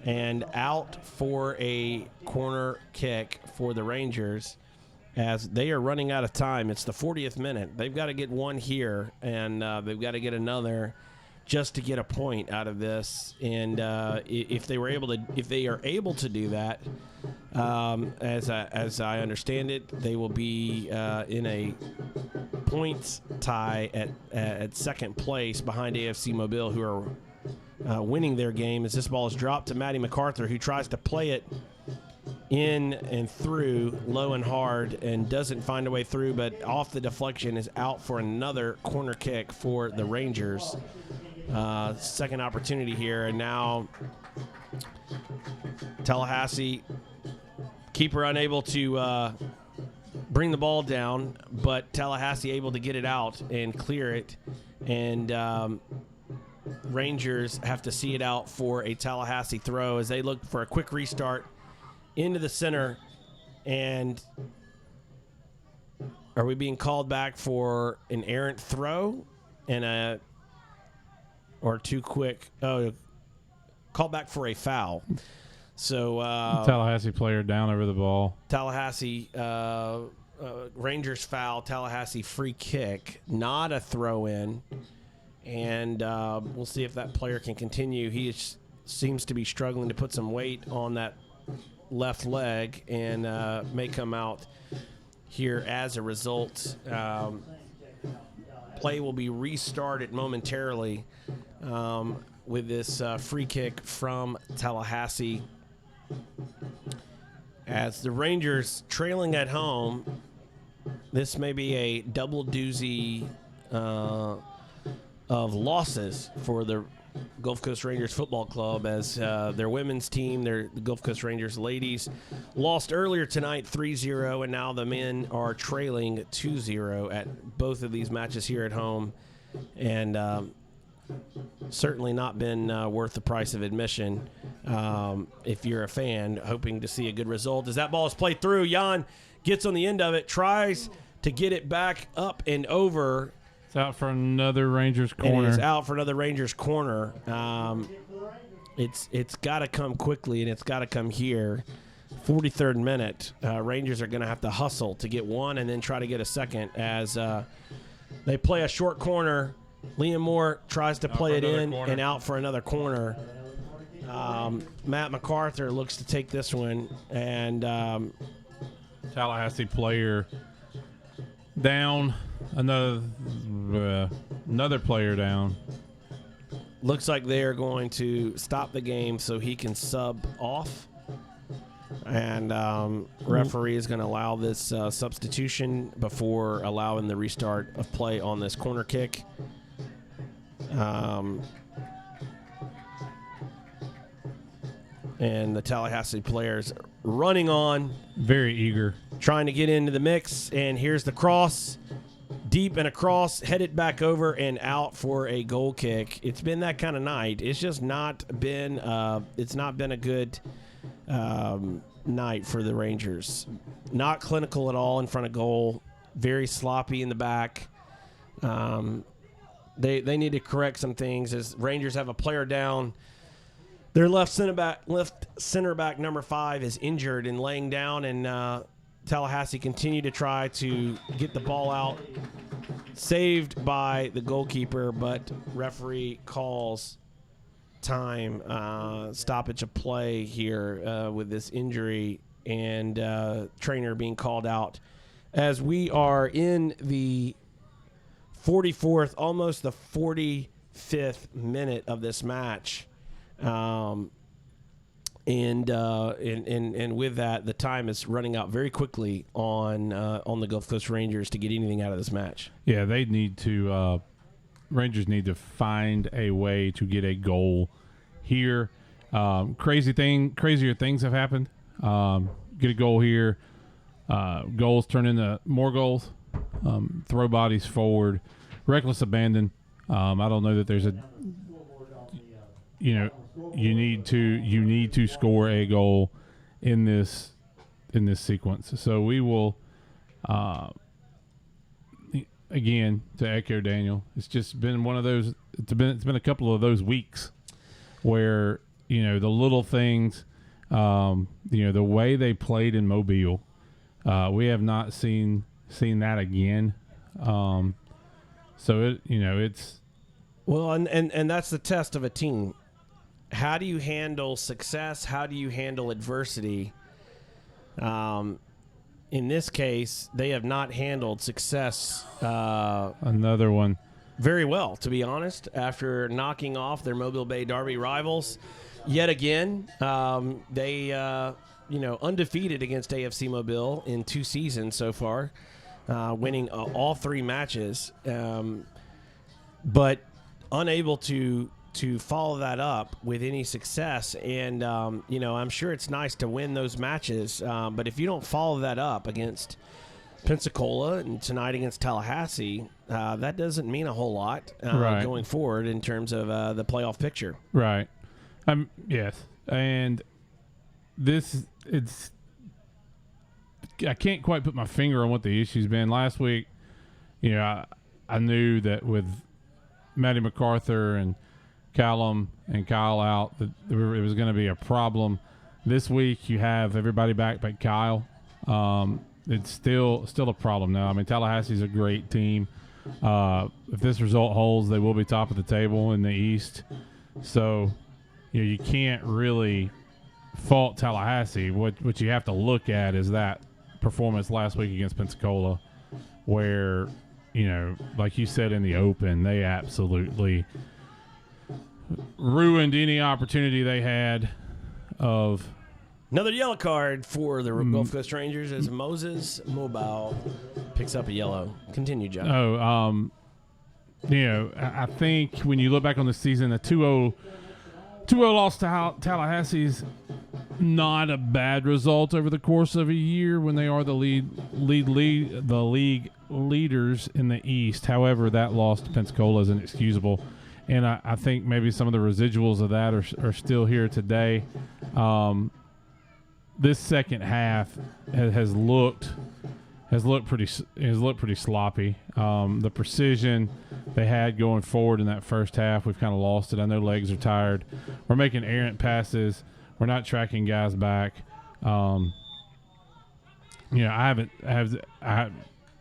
B: and out for a corner kick for the Rangers as they are running out of time. It's the 40th minute. They've got to get one here, and they've got to get another just to get a point out of this. And if they are able to do that, as I understand it, they will be in a points tie at second place behind AFC Mobile, who are winning their game, as this ball is dropped to Matty MacArthur, who tries to play it in and through low and hard and doesn't find a way through, but off the deflection is out for another corner kick for the Rangers. Second opportunity here, and now Tallahassee, keeper unable to bring the ball down, but Tallahassee able to get it out and clear it, and Rangers have to see it out for a Tallahassee throw as they look for a quick restart into the center. And are we being called back for an errant throw and or too quick? Oh, called back for a foul. So
C: Tallahassee player down over the ball.
B: Tallahassee Rangers foul, Tallahassee free kick, not a throw in. And we'll see if that player can continue. He seems to be struggling to put some weight on that left leg and may come out here as a result. Play will be restarted momentarily with this free kick from Tallahassee. As the Rangers trailing at home, this may be a double doozy of losses for the Gulf Coast Rangers Football Club, as their women's team, the Gulf Coast Rangers ladies, lost earlier tonight 3-0, and now the men are trailing 2-0 at both of these matches here at home, and certainly not been worth the price of admission if you're a fan hoping to see a good result. As that ball is played through, Jan gets on the end of it, tries to get it back up and over.
C: It's out for another Rangers corner.
B: It is out for another Rangers corner. It's got to come quickly, and it's got to come here. 43rd minute. Rangers are going to have to hustle to get one and then try to get a second as they play a short corner. Liam Moore tries to play it in and out for another corner. Matt MacArthur looks to take this one, and
C: Tallahassee player down. Another player down.
B: Looks like they are going to stop the game so he can sub off. And referee is going to allow this substitution before allowing the restart of play on this corner kick. And the Tallahassee players running on.
C: Very eager.
B: Trying to get into the mix. And here's the cross. Deep and across, headed back over and out for a goal kick. It's been that kind of night. It's just not been a good night for the Rangers. Not clinical at all in front of goal. Very sloppy in the back. They need to correct some things as Rangers have a player down. Their left center back number 5 is injured and laying down, and Tallahassee continue to try to get the ball out. Saved by the goalkeeper, but referee calls time, stoppage of play here with this injury, and trainer being called out as we are in the 44th, almost the 45th minute of this match. And with that, the time is running out very quickly on the Gulf Coast Rangers to get anything out of this match.
C: Yeah, they need to. Rangers need to find a way to get a goal here. Crazier things have happened. Get a goal here. Goals turn into more goals. Throw bodies forward. Reckless abandon. I don't know that there's a. You need to score a goal in this sequence. So we will. Again, to echo Daniel, it's just been one of those. It's been a couple of those weeks where the little things, the way they played in Mobile, we have not seen that again. So it's
B: well, and that's the test of a team. How do you handle success? How do you handle adversity? In this case, they have not handled success.
C: Another one.
B: Very well, to be honest. After knocking off their Mobile Bay Derby rivals, yet again, they undefeated against AFC Mobile in 2 seasons so far, winning all 3 matches, but unable to follow that up with any success. And, I'm sure it's nice to win those matches, but if you don't follow that up against Pensacola and tonight against Tallahassee, that doesn't mean a whole lot going forward in terms of the playoff picture.
C: Right. Yes. And I can't quite put my finger on what the issue's been. Last week, I knew that with Matty MacArthur and Callum and Kyle out, that it was going to be a problem. This week, you have everybody back but Kyle. It's still a problem now. I mean, Tallahassee's a great team. If this result holds, they will be top of the table in the East. So, you can't really fault Tallahassee. What you have to look at is that performance last week against Pensacola, where, like you said in the open, they absolutely ruined any opportunity they had of.
B: Another yellow card for the Gulf Coast Rangers as Moses Mobile picks up a yellow. Continue, John.
C: I think when you look back on the season, a 2-0 loss to Tallahassee's not a bad result over the course of a year when they are the league leaders in the East. However, that loss to Pensacola is inexcusable, and I think maybe some of the residuals of that are still here today. This second half has looked pretty sloppy. The precision they had going forward in that first half, we've kind of lost it. I know legs are tired. We're making errant passes. We're not tracking guys back. As an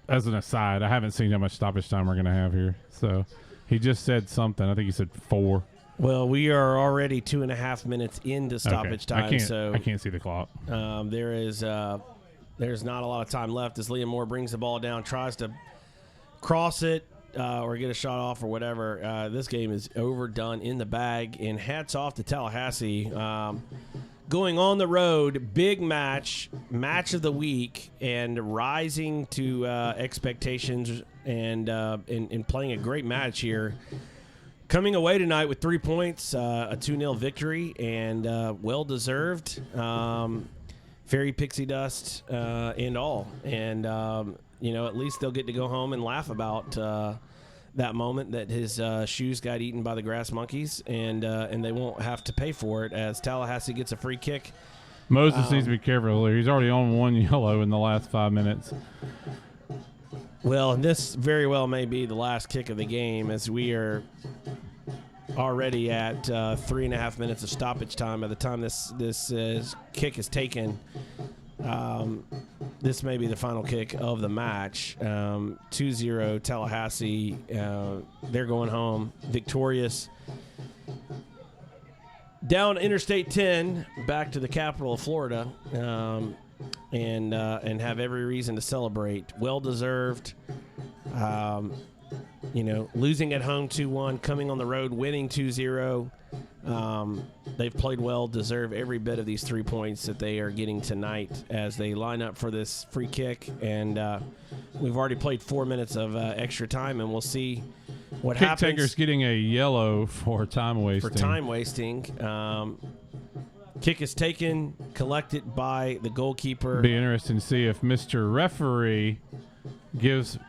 C: aside, I haven't seen how much stoppage time we're going to have here. So he just said something. I think he said 4.
B: Well, we are already 2.5 minutes into stoppage time.
C: I can't see the clock.
B: There's not a lot of time left as Liam Moore brings the ball down, tries to cross it or get a shot off or whatever. This game is overdone in the bag, and hats off to Tallahassee. Going on the road, big match of the week, and rising to expectations and playing a great match here. Coming away tonight with 3 points, a 2-0 victory, and well-deserved. Fairy pixie dust and all. And, at least they'll get to go home and laugh about that moment that his shoes got eaten by the grass monkeys, and they won't have to pay for it as Tallahassee gets a free kick.
C: Moses needs to be careful. He's already on 1 yellow in the last 5 minutes.
B: Well, this very well may be the last kick of the game as we are already at 3.5 minutes of stoppage time. By the time this kick is taken, this may be the final kick of the match. 2-0 Tallahassee. They're going home victorious. Down Interstate 10, back to the capital of Florida. And have every reason to celebrate. Well deserved. losing at home 2-1, coming on the road, winning 2-0. They've played well, deserve every bit of these 3 points that they are getting tonight as they line up for this free kick. And we've already played 4 minutes of extra time, and we'll see what happens.
C: Kick taker's getting a yellow for time wasting.
B: Kick is taken, collected by the goalkeeper.
C: Be interesting to see if Mr. Referee gives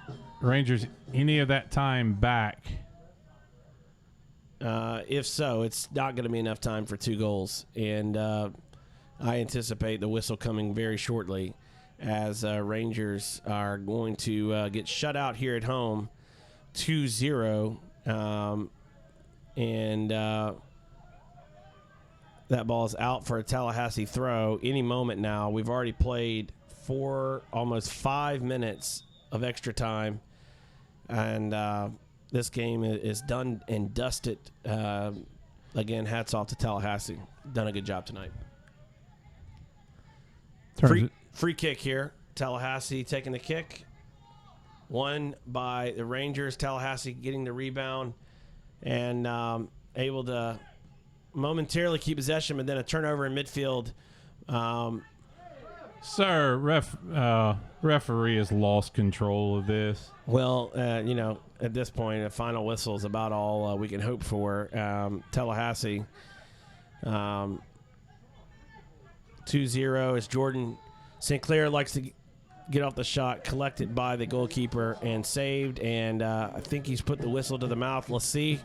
C: Rangers any of that time back.
B: If so, it's not going to be enough time for 2 goals. And I anticipate the whistle coming very shortly as Rangers are going to get shut out here at home 2-0. That ball is out for a Tallahassee throw any moment now. We've already played almost 5 minutes of extra time. And this game is done and dusted. Again, hats off to Tallahassee. Done a good job tonight. Free kick here. Tallahassee taking the kick. Won by the Rangers. Tallahassee getting the rebound and able to momentarily keep possession, but then a turnover in midfield.
C: Sir, referee has lost control of this.
B: Well, at this point, a final whistle is about all we can hope for. Tallahassee 2-0 as Jordan St. Clair likes to get off the shot, collected by the goalkeeper and saved. And I think he's put the whistle to the mouth. Let's see.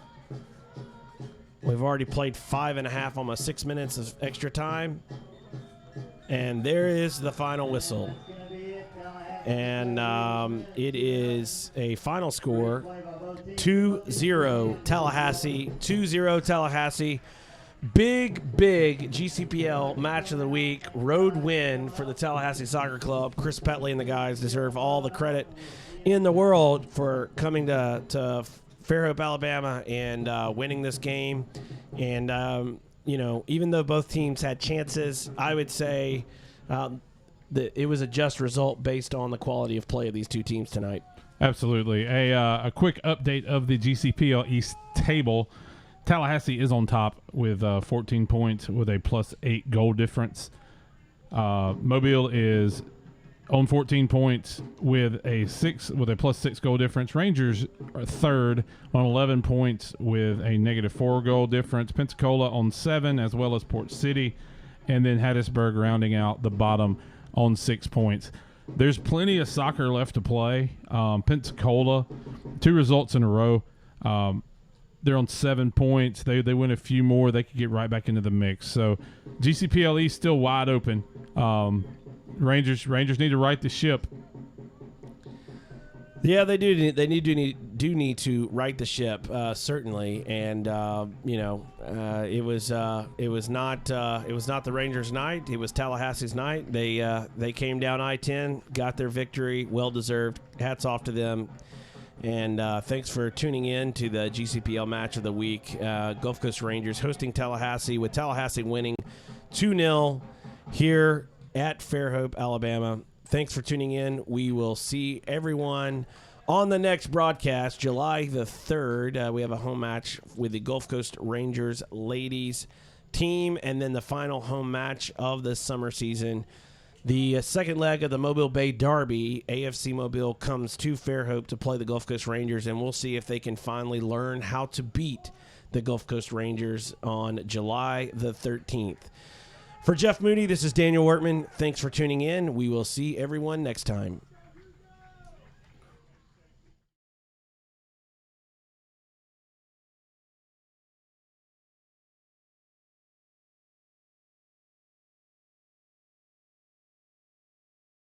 B: We've already played 5.5, almost 6 minutes of extra time. And there is the final whistle. And it is a final score, 2-0 Tallahassee. 2-0 Tallahassee. Big GCPL match of the week. Road win for the Tallahassee Soccer Club. Chris Petley and the guys deserve all the credit in the world for coming to Fairhope, Alabama, and winning this game. And, even though both teams had chances, I would say that it was a just result based on the quality of play of these two teams tonight.
C: Absolutely. A quick update of the GCPL East table. Tallahassee is on top with 14 points with a +8 goal difference. Mobile is on 14 points with a +6 goal difference. Rangers are third on 11 points with a -4 goal difference. Pensacola on 7, as well as Port City, and then Hattiesburg rounding out the bottom on 6 points. There's plenty of soccer left to play. Pensacola, 2 results in a row. They're on 7 points. They win a few more, they could get right back into the mix. So GCPL East still wide open. Rangers need to right the ship.
B: Yeah, they do. They need to right the ship, certainly. And it was not the Rangers' night. It was Tallahassee's night. They came down I-10, got their victory, well deserved. Hats off to them. And thanks for tuning in to the GCPL match of the week. Gulf Coast Rangers hosting Tallahassee, with Tallahassee winning 2-0 here at Fairhope, Alabama. Thanks for tuning in. We will see everyone on the next broadcast, July the 3rd. We have a home match with the Gulf Coast Rangers ladies team, and then the final home match of the summer season. The second leg of the Mobile Bay Derby, AFC Mobile comes to Fairhope to play the Gulf Coast Rangers, and we'll see if they can finally learn how to beat the Gulf Coast Rangers on July the 13th. For Jeff Moody, this is Daniel Workman. Thanks for tuning in. We will see everyone next time.